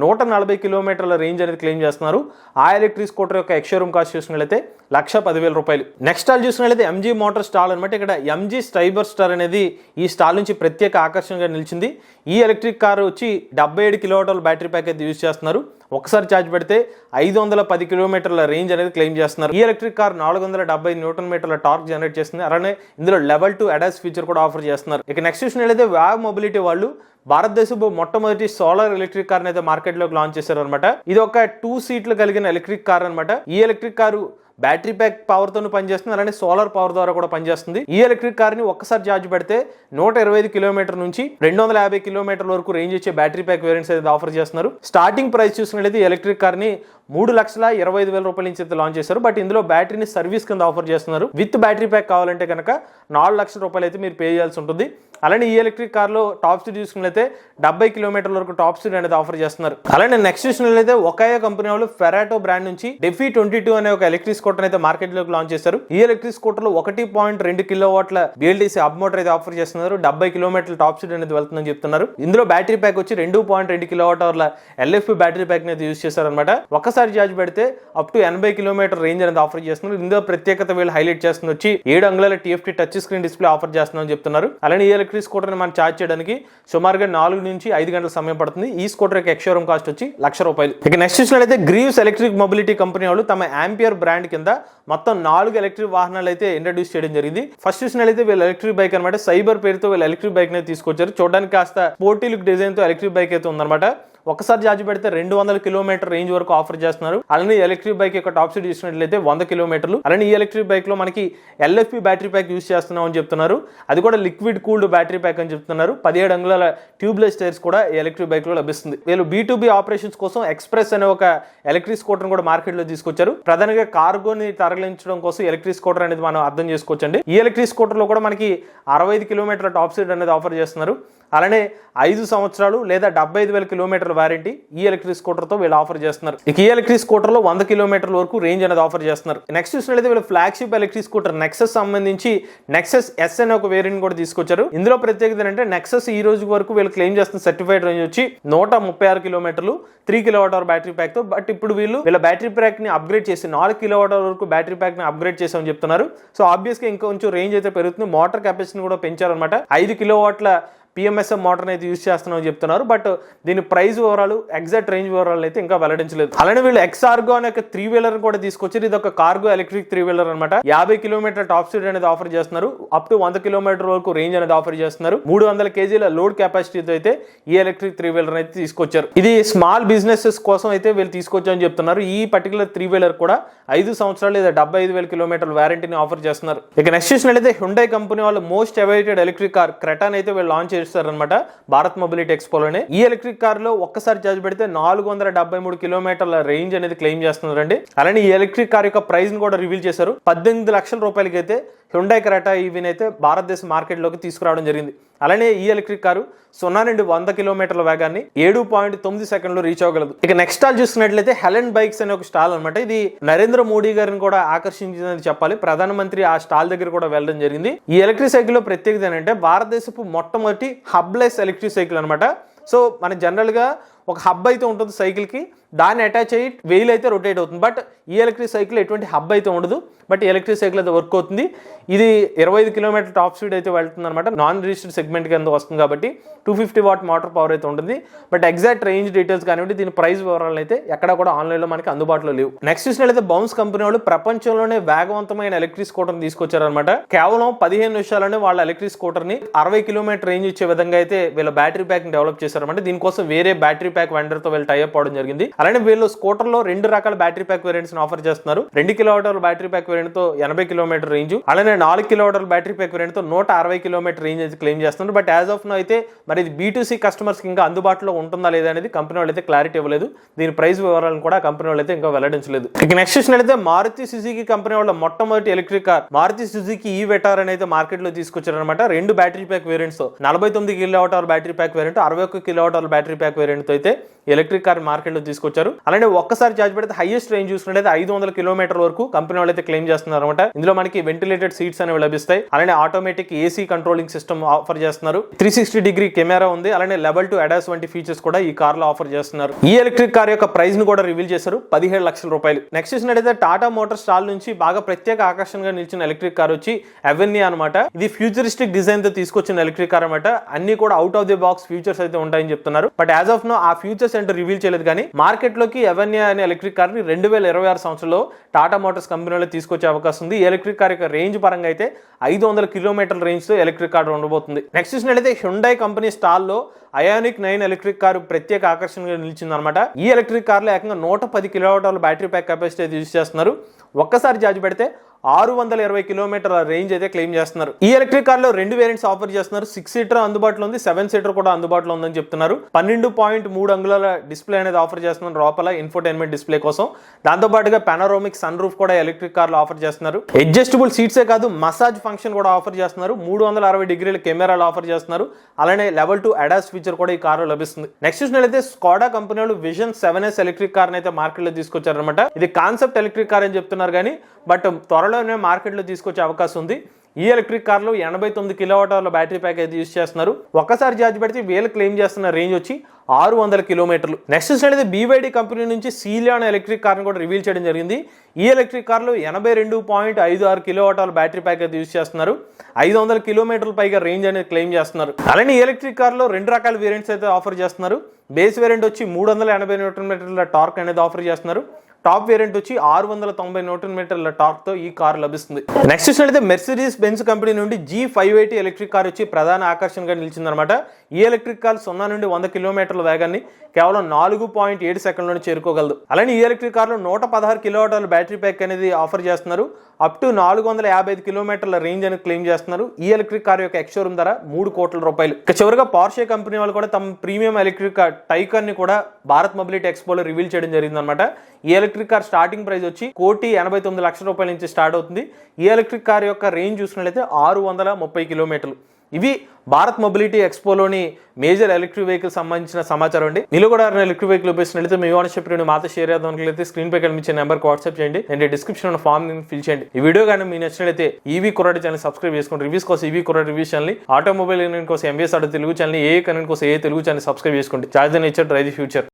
140 కిలోమీటర్ల రేంజ్ అనేది క్లెయిమ్ చేస్తున్నారు. ఆ ఎలక్ట్రిక్ స్కూటర్ యొక్క ఎక్స్షోరూమ్ కాస్ట్ చూసుకున్నట్లయితే 1,10,000 రూపాయలు. నెక్స్ట్ స్టాల్ చూసుకున్నట్లయితే ఎంజీ మోటార్ స్టాల్ అనమాట. ఇక్కడ ఎంజీ స్టైబర్ స్టార్ అనేది ఈ స్టాల్ నుంచి ప్రత్యేక ఆకర్షణగా నిలిచింది. ఈ ఎలక్ట్రిక్ కార్ వచ్చి 77 కిలోవాట్ బ్యాటరీ ప్యాక్ అయితే యూజ్ చేస్తున్నారు. ఒకసారి ఛార్జ్ పెడితే 510 కిలోమీటర్ల రేంజ్ అనేది క్లెయిమ్ చేస్తున్నారు. ఈ ఎలక్ట్రిక్ కార్ 470 న్యూటన్ మీటర్ల టార్క్ జనరేట్ చేస్తుంది. అలానే ఇందులో లెవెల్ 2 అడాస్ ఫీచర్ కూడా ఆఫర్ చేస్తున్నారు. ఇక నెక్స్ట్ చూసినట్లయితే వ్యావ్ మొబిలిటీ వాళ్ళు భారతదేశపు మొట్టమొదటి సోలార్ ఎలక్ట్రిక్ కార్ అయితే మార్కెట్లోకి లాంచ్ చేశారు అనమాట. ఇది ఒక 2 సీట్లు కలిగిన ఎలక్ట్రిక్ కార్ అనమాట. ఈ electric car battery pack power తో పనిచేస్తుంది, అలానే సోలార్ పవర్ ద్వారా కూడా పనిచేస్తుంది. ఈ ఎలక్ట్రిక్ కార్ ని ఒక్కసారి ఛార్జ్ పెడితే 125 కిలోమీటర్ నుంచి 250 కిలోమీటర్ల వరకు రేంజ్ ఇచ్చే బ్యాటరీ ప్యాక్ వేరియంట్స్ అయితే ఆఫర్ చేస్తున్నారు. స్టార్టింగ్ ప్రైస్ చూసినట్లయితే ఎలక్ట్రిక్ కార్ ని 3,25,000 రూపాయల నుంచి అయితే లాంచ్ చేశారు. బట్ ఇందులో బ్యాటరీని సర్వీస్ కింద ఆఫర్ చేస్తున్నారు. విత్ బ్యాటరీ ప్యాక్ కావాలంటే కనుక 4 లక్షల రూపాయలు అయితే మీరు పే చేయాల్సి ఉంటుంది. అలానే ఈ ఎలక్ట్రిక్ కార్లో టాప్ స్పీడ్ చూసుకున్నట్లయితే 70 కిలోమీటర్ల వరకు టాప్ స్పీడ్ అనేది ఆఫర్ చేస్తున్నారు. అలానే నెక్స్ట్ చూసినట్లయితే ఒకాయో కంపెనీ వాళ్ళు ఫెరాటో బ్రాండ్ నుంచి డెఫీ 22 అనే ఒక ఎలక్ట్రిక్ స్కూటర్ అయితే మార్కెట్ లోకి లాంచ్ చేశారు. ఈ ఎలక్ట్రిక్ స్కూటర్ లో 1.2 కిలోవాట్ల BLDC హబ్ మోటార్ అయితే ఆఫర్ చేస్తున్నారు. 70 కిలోమీటర్ల టాప్ స్పీడ్ అనేది వెళ్తుందని చెప్తున్నారు. ఇందులో బ్యాటరీ ప్యాక్ వచ్చి 2.2 కిలోవాట్ అవర్ల LFP బ్యాటరీ ప్యాక్ అయితే యూజ్ చేశారనమాట. ఒక్కసారి ఛార్జ్ పెడితే అప్ టు 80 కిలోమీటర్ రేంజ్ అనేది ఆఫర్ చేస్తున్నారు. ఇందులో ప్రత్యేకత వీళ్ళు హైలైట్ చేస్తుంది వచ్చి 7 అంగుళాల TFT touch screen display offer చేస్తున్నారని చెప్తున్నారు. అలానే ఈ ఎలక్ట్రిక్ స్కూటర్ ని మనం ఛార్జ్ చేయడానికి సుమారుగా 4 నుంచి 5 గంటల సమయం పడుతుంది. ఈ స్కూటర్ యొక్క ఎక్స్-షోరూమ్ కాస్ట్ వచ్చి ₹1,00,000. ఇక నెక్స్ట్ చూసినట్లయితే గ్రీవ్స్ ఎలక్ట్రిక్ మొబిలిటీ కంపెనీ వాళ్ళు తమ ఆంపియర్ బ్రాండ్ కింద మొత్తం 4 ఎలక్ట్రిక్ వాహనాలు అయితే ఇంట్రడ్యూస్ చేయడం జరిగింది. ఫస్ట్ చూసినట్లయితే వీళ్ళ ఎలక్ట్రిక్ బైక్ అనమాట సైబర్ పేరుతో వీళ్ళ ఎలక్ట్రిక్ బైక్ ని తీసుకొచ్చారు. చూడడానికి కాస్త స్పోర్టీ లుక్ డిజైన్ తో ఎలక్ట్రిక్ బైక్ అయితే ఉందన్నమాట. ఒకసారి ఛార్జ్ పెడితే 200 కిలోమీటర్ రేంజ్ వరకు ఆఫర్ చేస్తున్నారు. అలానే ఎలక్ట్రిక్ బైక్ యొక్క టాప్ స్పీడ్ చూసినట్లయితే 100 కిలోమీటర్లు. అలానే ఈ ఎలక్ట్రిక్ బైక్ లో మనకి LFP బ్యాటరీ ప్యాక్ యూజ్ చేస్తున్నాం అని చెప్తున్నారు. అది కూడా లిక్విడ్ కూల్డ్ బ్యాటరీ ప్యాక్ అని చెప్తున్నారు. 17 అంగుళాల ట్యూబ్లెస్ టైర్స్ కూడా ఈ ఎలక్ట్రిక్ బైక్ లో లభిస్తుంది. వీళ్ళు B2B ఆపరేషన్స్ కోసం ఎక్స్ప్రెస్ అనే ఒక ఎలక్ట్రిక్ స్కూటర్ కూడా మార్కెట్ లో తీసుకొచ్చారు. ప్రధానంగా కార్గోని తరలించడం కోసం ఎలక్ట్రిక్ స్కూటర్ అనేది మనం అర్థం చేసుకోవచ్చండి. ఈ ఎలక్ట్రిక్ స్కూటర్ లో కూడా మనకి 65 కిలోమీటర్ల టాప్ స్పీడ్ అనేది ఆఫర్ చేస్తున్నారు. అలానే 5 సంవత్సరాలు లేదా 75,000 కిలోమీటర్ల వారంటీ ఈ ఎలక్ట్రిక్ స్కూటర్ తో వీళ్ళు ఆఫర్ చేస్తున్నారు. ఇక ఈ ఎలక్ట్రిక్ స్కూటర్ లో 100 కిలోమీటర్ల వరకు రేంజ్ అనేది ఆఫర్ చేస్తున్నారు. నెక్స్ట్ చూసినట్లయితే వీళ్ళు ఫ్లాగ్షిప్ ఎలక్ట్రిక్ స్కూటర్ నెక్సస్ సంబంధించి నెక్సస్ S అనే ఒక వేరియంట్ కూడా తీసుకొచ్చారు. ఇందులో ప్రత్యేకత ఏంటంటే నెక్సస్ ఈ రోజు వరకు వీళ్ళు క్లెయిమ్ చేస్తున్న సర్టిఫైడ్ రేంజ్ వచ్చి 136 కిలోమీటర్లు 3 కిలోవాట్ అవర్ బ్యాటరీ ప్యాక్ తో. బట్ ఇప్పుడు వీళ్ళ బ్యాటరీ ప్యాక్ ని అప్గ్రేడ్ చేసి 4 కిలోవాట్ అవర్ వరకు బ్యాటరీ ప్యాక్ ని అప్గ్రేడ్ చేసామని చెప్తున్నారు. సో ఆబ్వియస్ గా ఇంకొంచెం రేంజ్ అయితే పెరుగుతుంది. మోటార్ కెపాసిటీ కూడా పెంచారనమాట. 5 కిలోవాట్ల PMSM మోటార్ అయితే యూజ్ చేస్తున్నామని చెప్తున్నారు. బట్ దీని ప్రైస్ వివరాలు ఎగ్జాక్ట్ రేంజ్ వివరాలు అయితే ఇంకా వెల్లడించలేదు. అలానే వీళ్ళు XRGO అనే ఒక 3 వీలర్ కూడా తీసుకొచ్చారు. ఇది ఒక కార్గో ఎలక్ట్రిక్ 3 వీలర్ అనమాట. 50 కిలోమీటర్ టాప్ స్పీడ్ అనేది ఆఫర్ చేస్తున్నారు. అప్ టు 100 కిలోమీటర్ వరకు రేంజ్ అనేది ఆఫర్ చేస్తున్నారు. 300 kgల లోడ్ కెపాసిటీతో అయితే ఈ ఎలక్ట్రిక్ 3 వీలర్ అయితే తీసుకొచ్చారు. ఇది స్మాల్ బిజినెసెస్ కోసం అయితే వీళ్ళు తీసుకొచ్చారని చెప్తున్నారు. ఈ పర్టికులర్ 3 వీలర్ కూడా 5 సంవత్సరాలు లేదా 75,000 కిలోమీటర్ల వారంటీని ఆఫర్ చేస్తున్నారు. ఇక నెక్స్ట్ చూసినట్లయితే హ్యుండై కంపెనీ వాళ్ళు మోస్ట్ అవైటెడ్ ఎలక్ట్రిక్ కార్ క్రెటాన్ అయితే వీళ్ళు లాంచ్ చేస్తారనమాట భారత్ మొబిలిటీ ఎక్స్పోలోనే. ఈ ఎలక్ట్రిక్ కార్ లో ఒక్కసారి ఛార్జ్ పెడితే 473 కిలోమీటర్ల రేంజ్ అనేది క్లెయిమ్ చేస్తున్నారండి. అలానే ఈ ఎలక్ట్రిక్ కార్ యొక్క ప్రైస్ ని కూడా రివీల్ చేశారు. 18 లక్షల రూపాయలకి అయితే హ్యుండై క్రెటా ఈవీని అయితే భారతదేశ మార్కెట్ లోకి తీసుకురావడం జరిగింది. అలానే ఈ ఎలక్ట్రిక్ కారు 0 నుండి 100 కిలోమీటర్ల వేగాన్ని 7.9 సెకండ్లు రీచ్ అవ్వగలదు. ఇక నెక్స్ట్ స్టాల్ చూసుకున్నట్లయితే హెలెన్ బైక్స్ అనే ఒక స్టాల్ అనమాట. ఇది నరేంద్ర మోడీ గారిని కూడా ఆకర్షించిందని చెప్పాలి. ప్రధానమంత్రి ఆ స్టాల్ దగ్గర కూడా వెళ్ళడం జరిగింది. ఈ ఎలక్ట్రిక్ సైకిల్ లో ప్రత్యేకత ఏంటంటే భారతదేశపు మొట్టమొదటి హబ్లెస్ ఎలక్ట్రిక్ సైకిల్ అనమాట. సో మన జనరల్ గా ఒక హబ్ అయితే ఉంటుంది సైకిల్ కి, దాన్ని అటాచ్ అయ్యి వెయిల్ అయితే రొటేట్ అవుతుంది. బట్ ఈ ఎలక్ట్రిక్ సైకిల్ ఎటువంటి హబ్ అయితే ఉండదు. బట్ ఎలక్ట్రిక్ సైకిల్ అయితే వర్క్ అవుతుంది. ఇది 25 కిలోమీటర్ టాప్ స్పీడ్ అయితే వెళ్తుంది అనమాట. నాన్ రిజిస్టర్డ్ సెగ్మెంట్ కింద వస్తుంది కాబట్టి 250 వాట్ మోటార్ పవర్ అయితే ఉంటుంది. బట్ ఎగ్జాక్ట్ రేంజ్ డీటెయిల్స్ కానివ్వండి, దీని ప్రైస్ వివరాలు అయితే ఎక్కడ కూడా ఆన్లైన్ లో మనకి అందుబాటులో లేవు. నెక్స్ట్ చూసినట్లయితే బౌన్స్ కంపెనీ వాళ్ళు ప్రపంచంలోనే వేగవంతమైన ఎలక్ట్రిక్ స్కూటర్ తీసుకొచ్చారనమాట. కేవలం 15 నిమిషాల్లోనే వాళ్ళ ఎలక్ట్రిక్ స్కూటర్ ని 60 కిలోమీటర్ రేంజ్ ఇచ్చే విధంగా అయితే వీళ్ళ బ్యాటరీ ప్యాక్ ని డెవలప్ చేశారనమాట. దీనికోసం వేరే బ్యాటరీ ప్యాక్ వెండర్ తో వీళ్ళు టైఅప్ అవడం జరిగింది. అలానే వీళ్ళు స్కూటర్ లో 2 రకాల బ్యాటరీ ప్యాక్ వేరియంట్స్ ఆఫర్ చేస్తున్నారు. 2 kilowatt hour battery pack variant తో 80 కిలోమీటర్ రేంజ్, అలానే 4 kilowatt hour battery pack variant తో 160 కిలోమీటర్ రేంజ్ అయితే క్లెయిమ్ చేస్తున్నారు. బట్ యాజ్ ఆఫ్ నో అయితే మరి ఇది B2C కస్టమర్స్ కి ఇంకా అందుబాటులో ఉంటుందా లేదా అనేది కంపెనీ వాళ్ళు అయితే క్లారిటీ ఇవ్వలేదు. దీని ప్రైస్ వివరాలను కూడా కంపెనీ వాళ్ళు అయితే ఇంకా వెల్లడించలేదు. ఇక నెక్స్ట్ చూసినట్లయితే మారుతి సుజుకి కంపెనీ వాళ్ళ మొట్టమొదటి ఎలక్ట్రిక్ కార్ మారుతి సుజుకి ఈ-వెటార్ అనేది మార్కెట్ లో తీసుకొచ్చారనమాట. 2 బ్యాటరీ ప్యాక్ వేరియంట్స్ తో 49 kilowatt hour battery pack variant, 61 kilowatt hour battery pack variant తో అయితే ఎలక్ట్రిక్ కార్ మార్కెట్ లో తీసుకొచ్చారు. అలానే ఒక్కసారి ఛార్జ్ పెడితే హైయెస్ట్ రేంజ్ చూసుకున్నట్లయితే 500 కిలోమీటర్ వరకు కంపెనీ వాళ్ళు అయితే క్లెయిమ్ చేస్తున్నారు అనమాట. ఇందులో మనకి వెంటిలేటెడ్ సీట్స్ అనేవి లభిస్తాయి. అలానే automatic AC controlling system offer చేస్తున్నారు. 360 డిగ్రీ కెమెరా ఉంది. అలానే లెవెల్ 2 ADAS వంటి ఫీచర్స్ కూడా ఈ కార్ లో ఆఫర్ చేస్తున్నారు. ఈ ఎలక్ట్రిక్ కార్ యొక్క ప్రైస్ ను కూడా రివీల్ చేశారు. 17 లక్షల రూపాయలు. నెక్స్ట్ చూసినట్లయితే టాటా మోటార్ స్టాల్ నుంచి బాగా ప్రత్యేక ఆకర్షణగా నిలిచిన ఎలక్ట్రిక్ కార్ వచ్చి అవెన్యా అనమాట. ఇది ఫ్యూచరిస్టిక్ డిజైన్ తో తీసుకొచ్చిన ఎలక్ట్రిక్ కార్ అనమాట. అన్ని కూడా out of the box features అయితే ఉంటాయని చెప్తున్నారు. బట్ యాజ్ ఆఫ్ నో ఆ ఫీచర్స్ ఏంటో రివీల్ చేయలేదు. కానీ మార్కెట్ లోకి అవెన్యా అనే ఎలక్ట్రిక్ కార్ ని 2026 సంవత్సరంలో టాటా మోటార్స్ కంపెనీలో తీసుకొచ్చే అవకాశం ఉంది. ఈ ఎలక్ట్రిక్ కార్ యొక్క రేంజ్ పరంగా అయితే 500 కిలోమీటర్ల రేంజ్ తో ఎలక్ట్రిక్ కార్ ఉండబోతుంది. నెక్స్ట్ చూసినట్లయితే హ్యుండై కంపెనీ స్టాల్ లో అయానిక్ 9 ఎలక్ట్రిక్ కారు ప్రత్యేక ఆకర్షణగా నిలిచింది అనమాట. ఈ ఎలక్ట్రిక్ కార్ లో ఏకంగా 110 kilowatt hour battery pack capacity use చేస్తున్నారు. ఒక్కసారి ఛార్జ్ పెడితే 620 కిలోమీటర్ల రేంజ్ అయితే క్లెయిమ్ చేస్తున్నారు. ఈ ఎలక్ట్రిక్ కార్ లో 2 వేరియంట్స్ ఆఫర్ చేస్తున్నారు. 6 సీటర్ అందుబాటులో ఉంది, 7 సీటర్ కూడా అందుబాటులో ఉందని చెప్తున్నారు. 12.3 అంగుళాల డిస్ప్లే అనేది ఆఫర్ చేస్తున్నారు లోపల ఇన్ఫోటైన్మెంట్ డిస్ప్లే కోసం. దాంతో పాటుగా పానోరామిక్ సన్ రూఫ్ కూడా ఎలక్ట్రిక్ కార్ లో ఆఫర్ చేస్తున్నారు. అడ్జస్టబుల్ సీట్సే కాదు, మసాజ్ ఫంక్షన్ కూడా ఆఫర్ చేస్తున్నారు. 360 డిగ్రీల కెమెరాలు ఆఫర్ చేస్తున్నారు. అలానే లెవెల్ 2 అడాస్ ఫీచర్ కూడా ఈ కార్ లో లభిస్తుంది. నెక్స్ట్ చూసినట్లయితే స్కోడా కంపెనీ వాళ్ళు విజన్ 7S ఎలక్ట్రిక్ కార్ అయితే మార్కెట్ లో తీసుకొచ్చారనమాట. ఇది కాన్సెప్ట్ ఎలక్ట్రిక్ కార్ అని చెప్తున్నారు కానీ బట్ త్వరలోనే మార్కెట్ లో తీసుకొచ్చే అవకాశం ఉంది. ఈ ఎలక్ట్రిక్ కార్లో 89 కిలోవాట్ బ్యాటరీ ప్యాక్ అయితే యూజ్ చేస్తున్నారు. ఒక్కసారి ఛార్జ్ పెడితే వీళ్ళు క్లెయిమ్ చేస్తున్న రేంజ్ వచ్చి 600 కిలోమీటర్లు. నెక్స్ట్ చూసినట్లయితే BYD కంపెనీ నుంచి సీలియాన్ ఎలక్ట్రిక్ కార్ని కూడా రివీల్ చేయడం జరిగింది. ఈ ఎలక్ట్రిక్ కార్లో 82.56 కిలోవాట్ బ్యాటరీ ప్యాక్ అయితే యూజ్ చేస్తున్నారు. 500 కిలోమీటర్ల పైగా రేంజ్ అనేది క్లెయిమ్ చేస్తున్నారు. అలానే ఈ ఎలక్ట్రిక్ కార్లో 2 రకాల వేరియంట్స్ అయితే ఆఫర్ చేస్తున్నారు. బేస్ వేరియంట్ వచ్చి 380 న్యూటన్ మీటర్ల టార్క్ అనేది ఆఫర్ చేస్తున్నారు. టాప్ వేరియంట్ వచ్చి 690 న్యూటన్ మీటర్ల టార్క్ తో ఈ కార్ లభిస్తుంది. నెక్స్ట్ చూసినట్లయితే మెర్సిడీస్ బెంజ్ కంపెనీ నుండి G580 ఎలక్ట్రిక్ కార్ వచ్చి ప్రధాన ఆకర్షణగా నిలిచిందనమాట. ఈ ఎలక్ట్రిక్ కార్ 0 నుండి 100 కిలోమీటర్ల వేగాన్ని కేవలం 4.7 సెకండ్లను చేరుకోగలదు. అలానే ఈ ఎలక్ట్రిక్ కార్లో 116 కిలోవాట్ బ్యాటరీ ప్యాక్ అనేది ఆఫర్ చేస్తున్నారు. అప్ టు 455 కిలోమీటర్ల రేంజ్ అని క్లెయిమ్ చేస్తున్నారు. ఈ ఎలక్ట్రిక్ కార్ యొక్క ఎక్స్ షోరూమ్ ధర 3 కోట్ల రూపాయలు. ఇక చివరిగా పోర్షే కంపెనీ వాళ్ళు కూడా తమ ప్రీమియం ఎలక్ట్రిక్ టైకాన్ ని కూడా భారత్ మొబిలిటీ ఎక్స్పోలో రివీల్ చేయడం జరిగింది అనమాట. ఈ ఎలక్ట్రిక్ కార్ స్టార్టింగ్ ప్రైస్ వచ్చి 1,89,00,000 రూపాయల నుంచి స్టార్ట్ అవుతుంది. ఈ ఎలక్ట్రిక్ కార్ యొక్క రేంజ్ చూసినట్లయితే 630 కిలోమీటర్లు. ఇవి భారత్ మొబిలిటీ ఎక్స్పోలోని మేజర్ ఎలక్ట్రిక్ వెహికల్ సంబంధించిన సమాచారం అండి. మీరు కూడా ఎలక్ట్రిక్ వెహికల్ ఉపయోగిస్తున్నట్లయితే మీ ఓనర్షిప్ మాతో షేర్ చేద్దాం. స్క్రీన్ పై కనిపించే నెంబర్కి వాట్సాప్ చేయండి. అండ్ డిస్క్రిప్షన్ ఉన్న ఫామ్ ఫిల్ చేయండి. ఈ వీడియో కానీ మీకు నచ్చినట్లయితే ఈవీ కుర్రాడి ఛానల్ సబ్స్క్రైబ్ చేసుకోండి. రివ్యూస్ కోసం ఈవీ కుర్రాడి రివ్యూస్ ఛానల్, ఆటోమొబైల్ కోసం MBS ఆటో తెలుగు ఛానల్, ఏ కరెంట్ కోసం ఏ తెలుగు ఛానల్ సబ్స్క్రైబ్ చేసుకోండి. Charge nature drive the future.